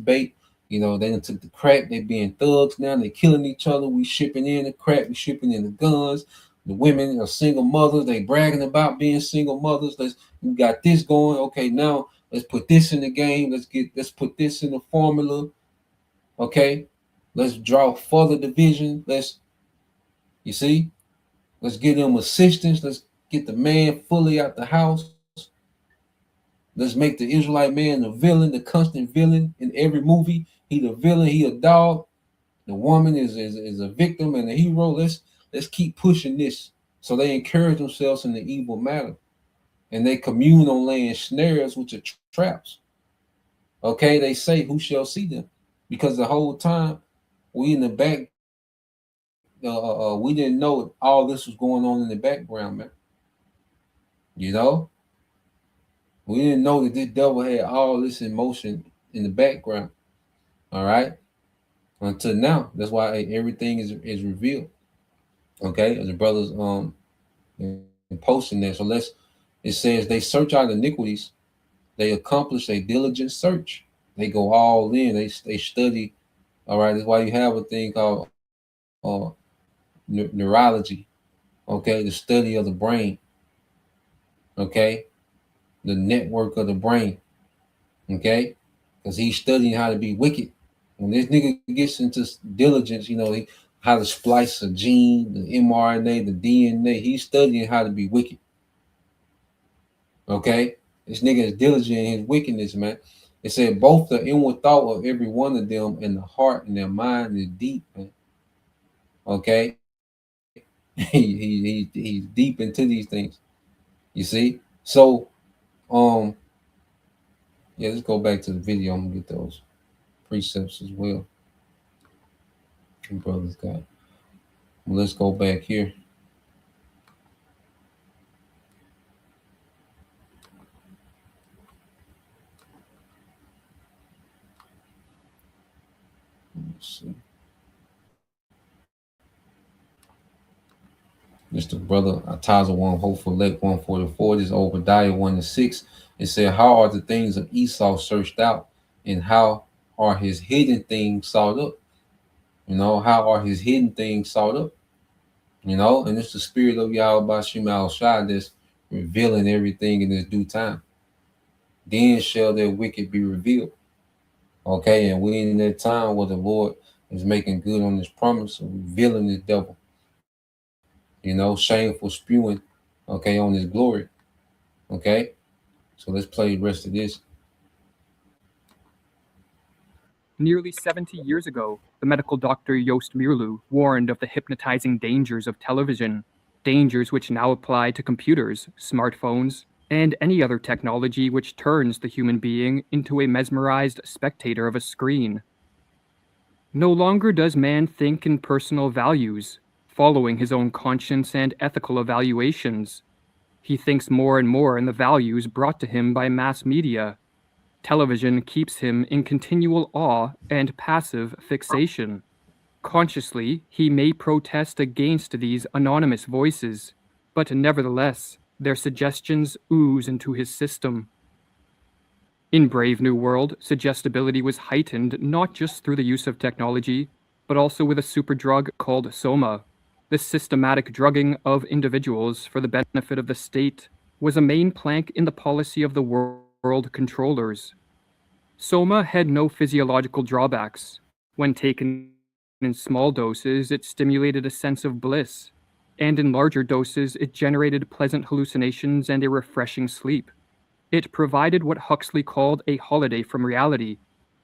bait. They done took the crack. They being thugs now. They killing each other. We shipping in the crack. We shipping in the guns. The women are single mothers. They bragging about being single mothers. We got this going. Okay, now let's put this in the game. Let's put this in the formula. Okay, let's draw further division. Let's get them assistance. Let's get the man fully out the house. Let's make the Israelite man the villain, the constant villain in every movie. He the villain, he a dog. The woman is a victim and a hero. Let's keep pushing this. So they encourage themselves in the evil matter. And they commune on laying snares, which are traps. Okay, they say, who shall see them? Because the whole time we in the back, we didn't know all this was going on in the background, man. We didn't know that this devil had all this in motion in the background. All right. Until now. That's why everything is revealed. Okay. As the brothers posting there. So it says they search out iniquities. They accomplish a diligent search. They go all in. They study. All right. That's why you have a thing called neurology. Okay, the study of the brain. Okay, the network of the brain. Okay, because he's studying how to be wicked. When this nigga gets into diligence, how to splice a gene, the mRNA, the DNA, he's studying how to be wicked. Okay, this nigga is diligent in his wickedness, man. It said both the inward thought of every one of them and the heart and their mind is deep, man. Okay, he's deep into these things. You see, so yeah, let's go back to the video. I'm gonna get those precepts as well. Brothers got. Well, let's go back here. Let's see. Mr. Brother Ataza 1, Hopeful Elect 144. This is Obadiah 1-6. It said, how are the things of Esau searched out, and how are his hidden things sought up? How are his hidden things sought up? And it's the spirit of Yahweh Shema Shai that's revealing everything in its due time. Then shall their wicked be revealed. Okay, and we in that time where the Lord is making good on his promise of revealing the devil. Shameful spewing, okay, on his glory. Okay, so let's play the rest of this. Nearly 70 years ago, the medical doctor Joost Meerloo warned of the hypnotizing dangers of television, dangers which now apply to computers, smartphones, and any other technology which turns the human being into a mesmerized spectator of a screen. No longer does man think in personal values, following his own conscience and ethical evaluations. He thinks more and more in the values brought to him by mass media. Television keeps him in continual awe and passive fixation. Consciously, he may protest against these anonymous voices, but nevertheless, their suggestions ooze into his system. In Brave New World, suggestibility was heightened not just through the use of technology, but also with a superdrug called Soma. The systematic drugging of individuals for the benefit of the state was a main plank in the policy of the world controllers. Soma had no physiological drawbacks. When taken in small doses, it stimulated a sense of bliss, and in larger doses, it generated pleasant hallucinations and a refreshing sleep. It provided what Huxley called a holiday from reality,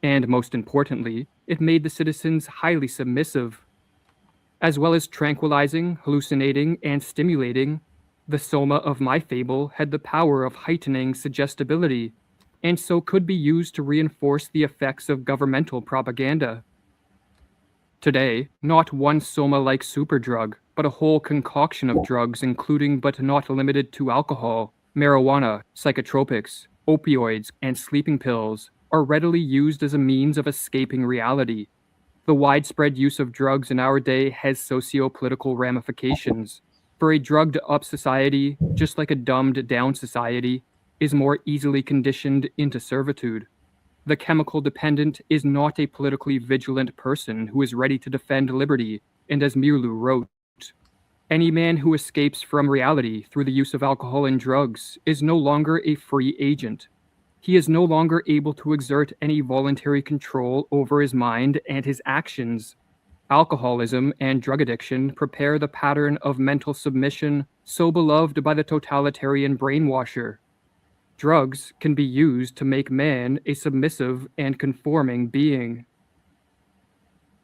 and most importantly, it made the citizens highly submissive. As well as tranquilizing, hallucinating, and stimulating, the Soma of my fable had the power of heightening suggestibility, and so could be used to reinforce the effects of governmental propaganda. Today, not one Soma-like superdrug, but a whole concoction of drugs including but not limited to alcohol, marijuana, psychotropics, opioids, and sleeping pills are readily used as a means of escaping reality. The widespread use of drugs in our day has socio-political ramifications. For a drugged-up society, just like a dumbed-down society, is more easily conditioned into servitude. The chemical dependent is not a politically vigilant person who is ready to defend liberty, and as Meerloo wrote, any man who escapes from reality through the use of alcohol and drugs is no longer a free agent. He is no longer able to exert any voluntary control over his mind and his actions. Alcoholism and drug addiction prepare the pattern of mental submission so beloved by the totalitarian brainwasher. Drugs can be used to make man a submissive and conforming being.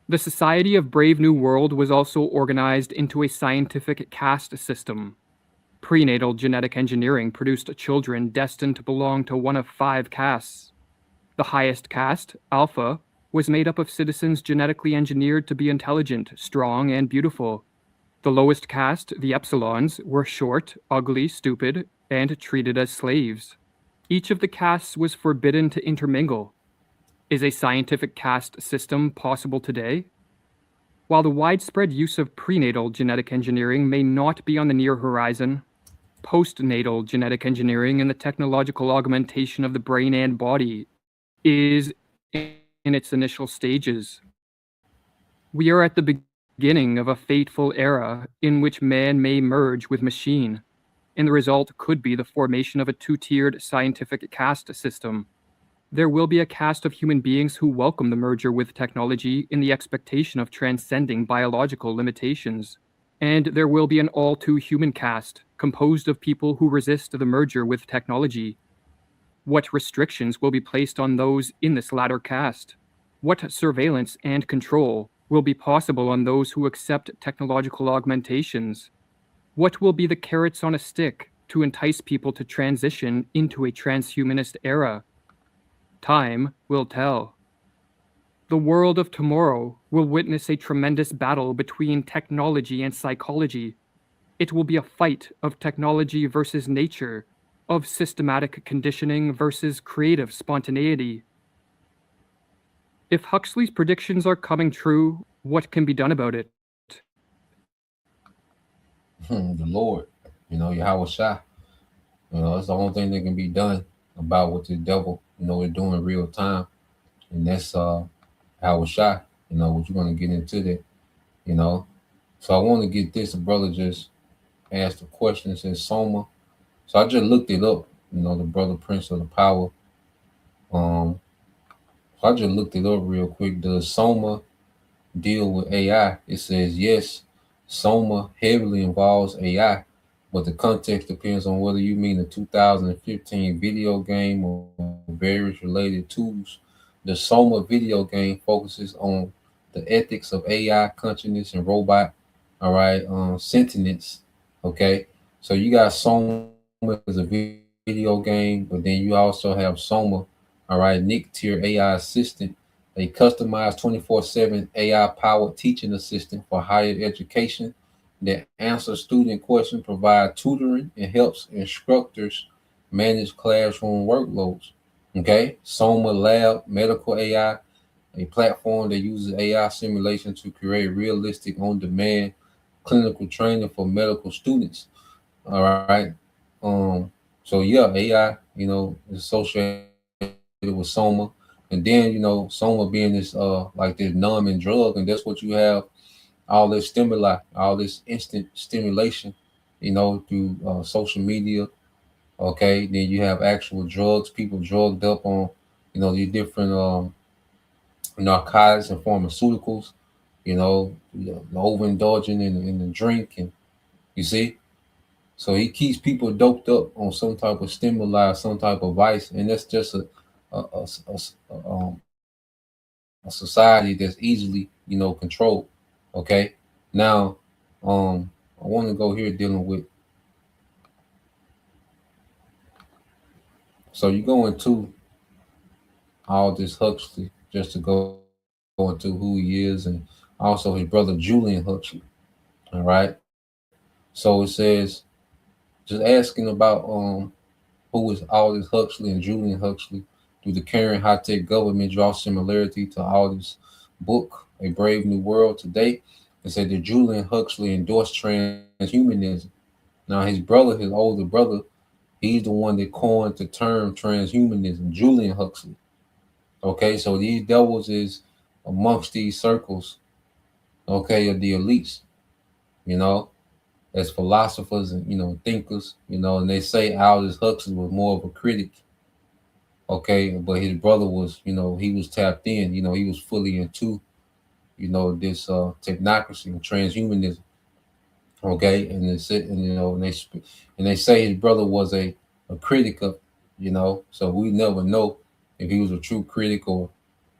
The Society of Brave New World was also organized into a scientific caste system. Prenatal genetic engineering produced children destined to belong to one of 5 castes. The highest caste, Alpha, was made up of citizens genetically engineered to be intelligent, strong, and beautiful. The lowest caste, the Epsilons, were short, ugly, stupid, and treated as slaves. Each of the castes was forbidden to intermingle. Is a scientific caste system possible today? While the widespread use of prenatal genetic engineering may not be on the near horizon, postnatal genetic engineering and the technological augmentation of the brain and body is in its initial stages. We are at the beginning of a fateful era in which man may merge with machine, and the result could be the formation of a two-tiered scientific caste system. There will be a caste of human beings who welcome the merger with technology in the expectation of transcending biological limitations. And there will be an all-too-human caste, composed of people who resist the merger with technology. What restrictions will be placed on those in this latter caste? What surveillance and control will be possible on those who accept technological augmentations? What will be the carrots on a stick to entice people to transition into a transhumanist era? Time will tell. The world of tomorrow will witness a tremendous battle between technology and psychology. It will be a fight of technology versus nature, of systematic conditioning versus creative spontaneity. If Huxley's predictions are coming true, what can be done about it? The Lord, Yahweh Shai. That's the only thing that can be done about what the devil, is doing in real time. And that's Yahweh Shai, what you're going to get into that, So I want to get this. A brother just asked a question. It says Soma. So I just looked it up, the brother Prince of the Power. So I just looked it up real quick. Does Soma deal with AI? It says yes, Soma heavily involves AI, but the context depends on whether you mean the 2015 video game or various related tools. The Soma video game focuses on the ethics of AI, consciousness, and robot, sentience. Okay, so you got Soma as a video game, but then you also have Soma, Nick Tier AI assistant, a customized 24/7 AI-powered teaching assistant for higher education that answers student questions, provide tutoring, and helps instructors manage classroom workloads. Okay, Soma Lab Medical AI, a platform that uses AI simulation to create realistic, on-demand clinical training for medical students. All right. So yeah, AI, is associated with Soma. And then, Soma being this like this numbing drug, and that's what you have, all this stimuli, all this instant stimulation, through social media. Okay, then you have actual drugs, people drugged up on, these different narcotics and pharmaceuticals, overindulging in the drink, and you see. So he keeps people doped up on some type of stimuli, some type of vice, and that's just a society that's easily, controlled. Okay. Now, I want to go here dealing with. So you go into all this Huxley just to go into who he is, and also his brother Julian Huxley. All right. So it says, just asking about who is Aldous Huxley and Julian Huxley. Do the current high-tech government draw similarity to Aldous' book, A Brave New World, today? It said that Julian Huxley endorsed transhumanism. Now his older brother, he's the one that coined the term transhumanism, Julian Huxley. Okay, so these devils is amongst these circles, okay, of the elites, as philosophers and, thinkers, and they say Aldous Huxley was more of a critic. Okay, but his brother was, he was tapped in, he was fully into, this technocracy and transhumanism. Okay, and they say his brother was a critic of, so we never know if he was a true critic or,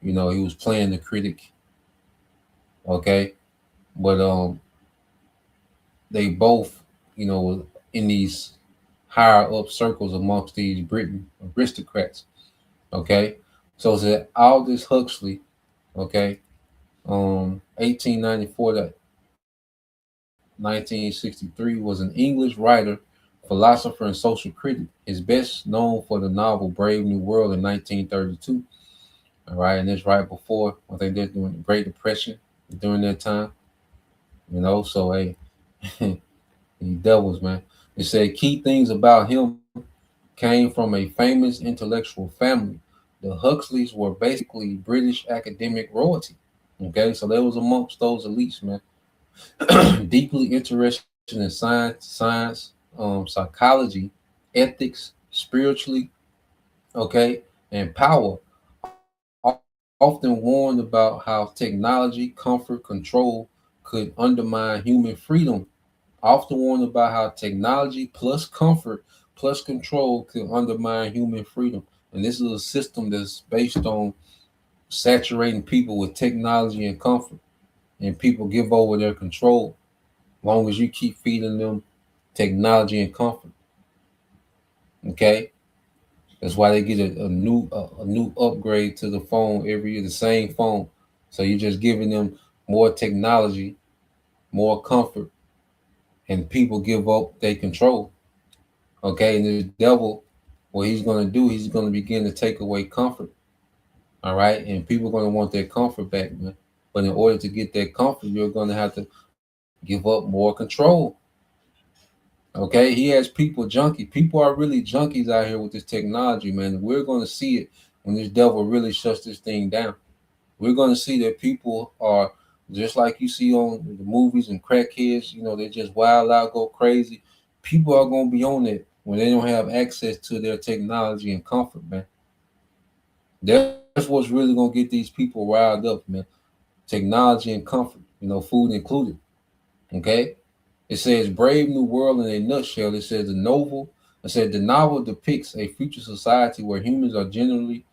he was playing the critic. Okay, but they both, in these higher up circles amongst these Britain aristocrats. Okay, so it's that Aldous Huxley, okay, 1894 to 1963, was an English writer, philosopher, and social critic. He's best known for the novel Brave New World in 1932. All right, and it's right before, I think they're doing the Great Depression during that time. So hey, these devils, man. It said key things about him came from a famous intellectual family. The Huxleys were basically British academic royalty. Okay, so they was amongst those elites, man. deeply interested in science, psychology, ethics, spiritually, okay, and power, often warned about how technology, comfort, control could undermine human freedom. Often warned about how technology plus comfort plus control could undermine human freedom. And this is a system that's based on saturating people with technology and comfort, and people give over their control long as you keep feeding them technology and comfort. Okay, that's why they get a new upgrade to the phone every year, the same phone. So you're just giving them more technology, more comfort, and people give up their control. Okay, and the devil, what he's going to do, he's going to begin to take away comfort. All right, and people are going to want their comfort back, man. But in order to get that comfort, you're going to have to give up more control. Okay, he has people junkie. People are really junkies out here with this technology, man. We're going to see it when this devil really shuts this thing down. We're going to see that people are just like you see on the movies and crackheads. You know, they just wild out, go crazy. People are going to be on it when they don't have access to their technology and comfort, man. That's what's really going to get these people riled up, man. Technology and comfort, you know, food included. Okay. It says Brave New World in a nutshell. It says the novel depicts a future society where humans are generally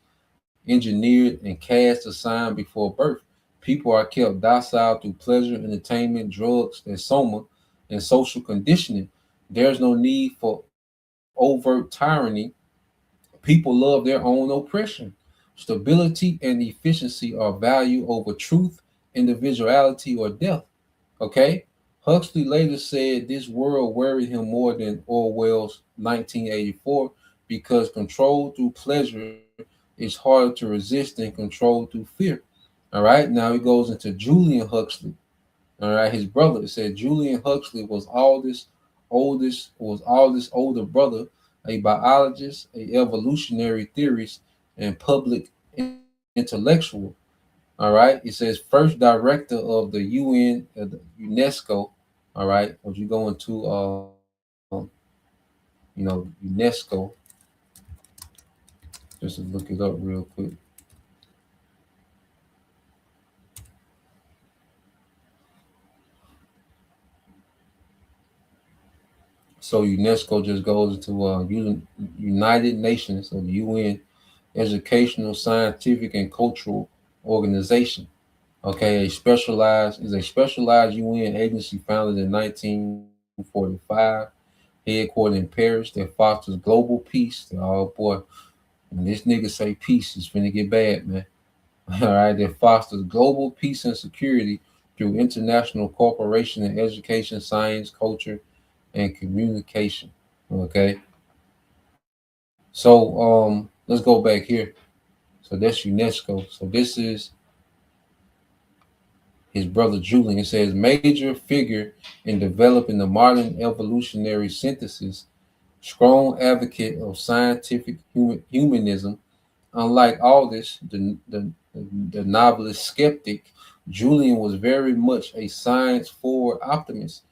engineered and cast assigned before birth. People are kept docile through pleasure, entertainment, drugs, and soma, and social conditioning. There's no need for overt tyranny. People love their own oppression. Stability and efficiency are valued over truth, individuality, or death. Okay? Huxley later said this world worried him more than Orwell's 1984 because control through pleasure is harder to resist than control through fear. All right, now he goes into Julian Huxley. All right, his brother. It said Julian Huxley was Aldous' older brother, a biologist, a evolutionary theorist, and public intellectual. All right, it says first director of the UN, the UNESCO. All right, when you go into UNESCO, just to look it up real quick. So UNESCO just goes into United Nations, or the UN, educational, scientific, and cultural organization. Okay, a specialized UN agency founded in 1945, headquartered in Paris, that fosters global peace. Oh boy, when this nigga say peace, it's finna get bad, man. All right, that fosters global peace and security through international cooperation in education, science, culture, and communication. Okay, so let's go back here. So that's UNESCO. So this is his brother Julian. It says major figure in developing the modern evolutionary synthesis, strong advocate of scientific humanism. Unlike Aldous, the novelist skeptic, Julian was very much a science forward optimist.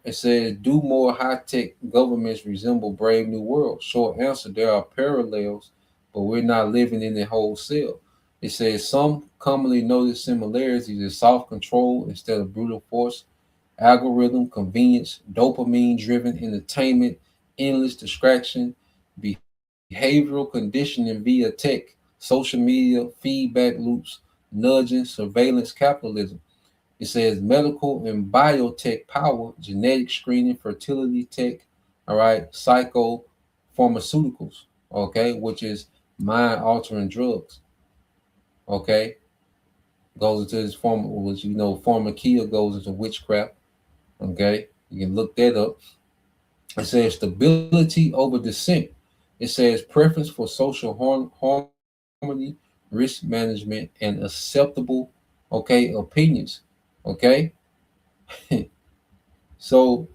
It says, do more high tech governments resemble Brave New World? Short answer, there are parallels, but we're not living in the wholesale. It says some commonly noticed similarities is soft control instead of brutal force, algorithm, convenience, dopamine driven entertainment, endless distraction, behavioral conditioning via tech, social media, feedback loops, nudging, surveillance capitalism. It says medical and biotech power, genetic screening, fertility tech, all right, psycho pharmaceuticals, okay, which is mind altering drugs, okay, goes into this form, which pharmakia goes into witchcraft, okay, you can look that up. It says stability over dissent. It says preference for social harmony, risk management, and acceptable, okay, opinions, okay. So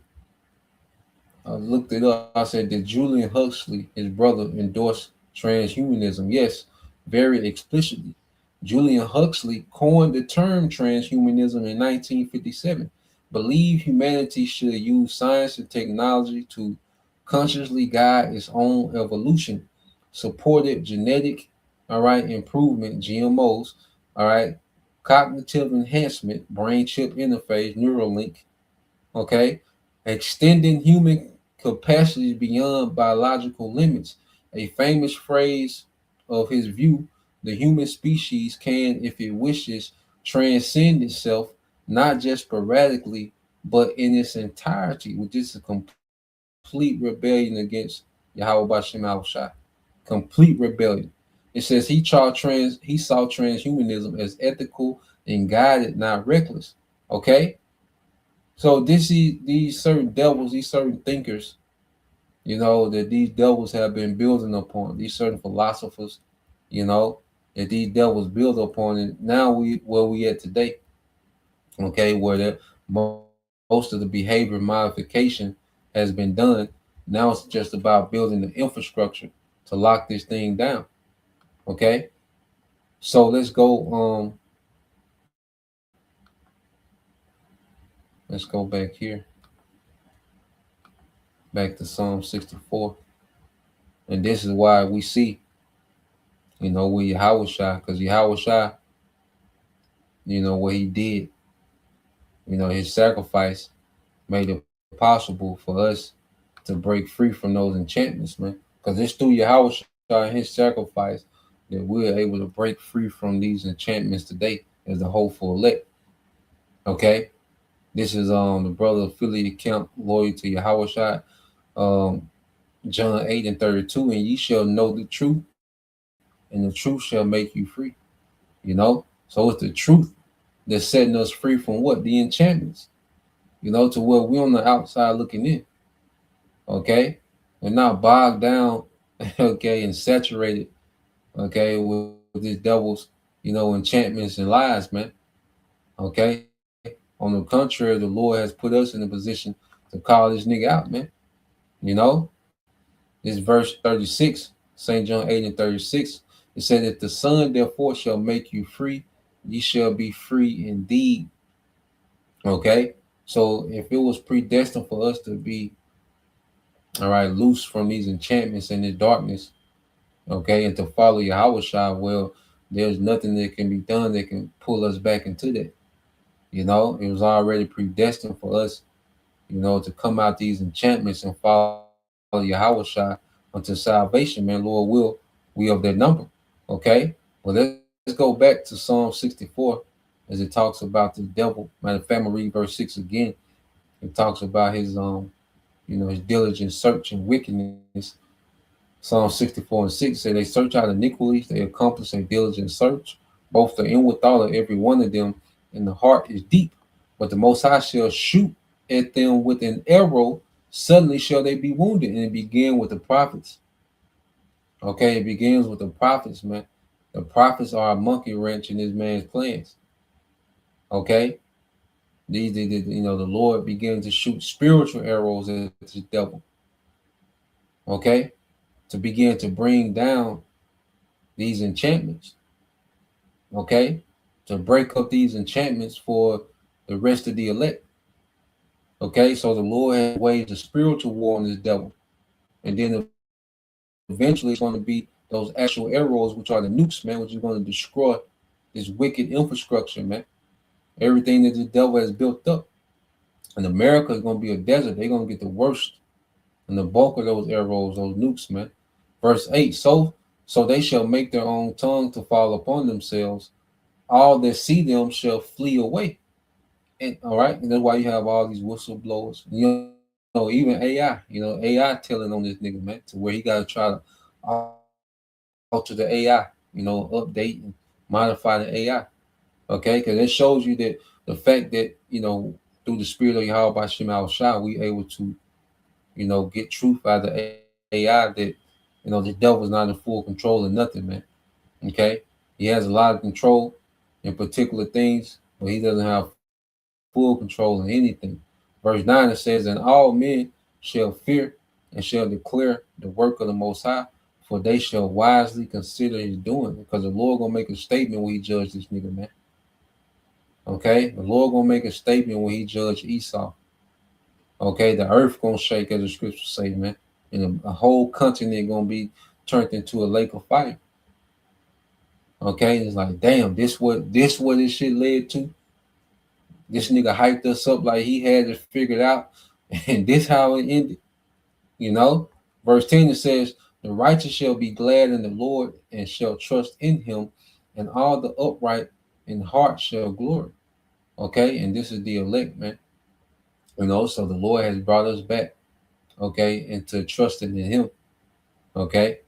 I looked it up. I said, did Julian Huxley, his brother, endorse transhumanism? Yes, very explicitly. Julian Huxley coined the term transhumanism in 1957. Believed humanity should use science and technology to consciously guide its own evolution. Supported genetic, improvement, GMOs, cognitive enhancement, brain chip interface, Neuralink, okay, extending human capacity beyond biological limits. A famous phrase of his view: the human species can, if it wishes, transcend itself, not just sporadically, but in its entirety, which is a complete rebellion against Yahweh Bashem Al-Shai. Complete rebellion. It says he saw transhumanism as ethical and guided, not reckless. Okay? So these certain devils, these certain thinkers, that these devils have been building upon, these certain philosophers, that these devils build upon, and now where we at today, okay, where most of the behavior modification has been done. Now it's just about building the infrastructure to lock this thing down. Okay, so let's go. Let's go back here. Back to Psalm 64. And this is why we see, with Yahweh Shai, because Yahweh Shai, what he did, his sacrifice made it possible for us to break free from those enchantments, man. Because it's through Yahweh Shai and his sacrifice that we're able to break free from these enchantments today as the hopeful elect. Okay? This is the brother affiliate camp, loyal to Yahweh Shai. John 8:32, and ye shall know the truth, and the truth shall make you free. So it's the truth that's setting us free from what? The enchantments. To where we're on the outside looking in. Okay? We're not bogged down, okay, and saturated, okay, with these devils, enchantments and lies, man. Okay? On the contrary, the Lord has put us in a position to call this nigga out, man. This verse 36, St. John 8:36, it said that the Son therefore shall make you free, ye shall be free indeed. Okay? So if it was predestined for us to be, loose from these enchantments and this darkness, okay, and to follow Yahweh Shai, well, there's nothing that can be done that can pull us back into that. It was already predestined for us, to come out these enchantments and follow Yahweh Shai unto salvation, man. Lord will, we of that number. Okay? Well, let's go back to Psalm 64 as it talks about the devil. Matter of fact, I'm gonna read verse 6 again. It talks about his his diligent search and wickedness. Psalm 64:6 say they search out iniquities, they accomplish a diligent search, both the inward thought of every one of them, and the heart is deep. But the Most High shall shoot at them with an arrow, suddenly shall they be wounded. And it began with the prophets. Okay, it begins with the prophets, man. The prophets are a monkey wrench in this man's plans. Okay, the Lord began to shoot spiritual arrows at the devil. Okay, to begin to bring down these enchantments. Okay, to break up these enchantments for the rest of the elect. Okay, so the Lord has waged a spiritual war on this devil, and then eventually it's going to be those actual arrows, which are the nukes, man, which is going to destroy this wicked infrastructure, man. Everything that the devil has built up. And America is going to be a desert. They're going to get the worst and the bulk of those arrows, those nukes, man. Verse 8, so they shall make their own tongue to fall upon themselves. All that see them shall flee away. And all right, and that's why you have all these whistleblowers. Even AI, AI telling on this nigga, man, to where he got to try to alter the AI, update and modify the AI. Okay, because it shows you that the fact that, through the spirit of Yahweh Bashem Al-Shai, we able to, get truth out of the AI that, the devil's not in full control of nothing, man. Okay, he has a lot of control in particular things, but he doesn't have full control in anything. Verse 9, it says, and all men shall fear and shall declare the work of the Most High, for they shall wisely consider his doing, because the Lord gonna make a statement when he judge this nigga, man. Okay, the Lord gonna make a statement when he judge Esau. Okay, the earth gonna shake, as the scriptures say, man, and a whole continent gonna be turned into a lake of fire. Okay, it's like, damn, this what this shit led to. This nigga hyped us up like he had it figured out, and this how it ended. You know, verse 10 it says, "The righteous shall be glad in the Lord and shall trust in him, and all the upright in heart shall glory." Okay, and this is the elect, man. You know, so the Lord has brought us back, okay, into trusting in him. Okay.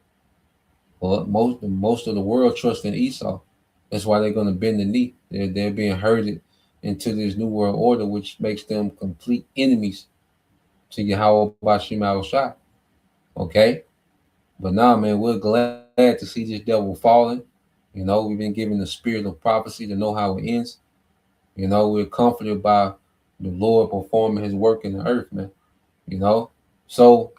Well, most of the world trust in Esau. That's why they're going to bend the knee. They're being herded into this new world order, which makes them complete enemies to Yahweh Bashim Al-Shai. Okay? But now, man, we're glad to see this devil falling. You know, we've been given the spirit of prophecy to know how it ends. You know, we're comforted by the Lord performing his work in the earth, man. You know? So,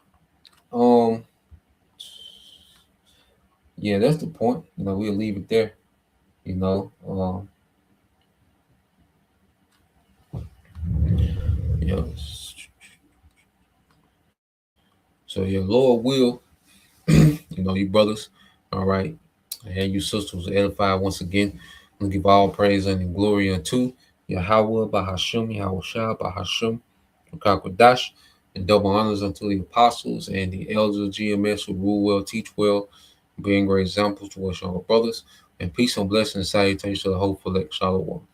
yeah, that's the point. You know, we'll leave it there. You know, yeah. So your Lord will, you know, you brothers, all right, and you sisters edified once again. We give all praise and glory unto Yahweh Bahashum, Yahweh Shah Bahashum, Kakwadash, and double honors unto the apostles and the elders of GMS who rule well, teach well, being great examples to us, our brothers, and peace and blessings and salutations to the hopeful elect. Shalom.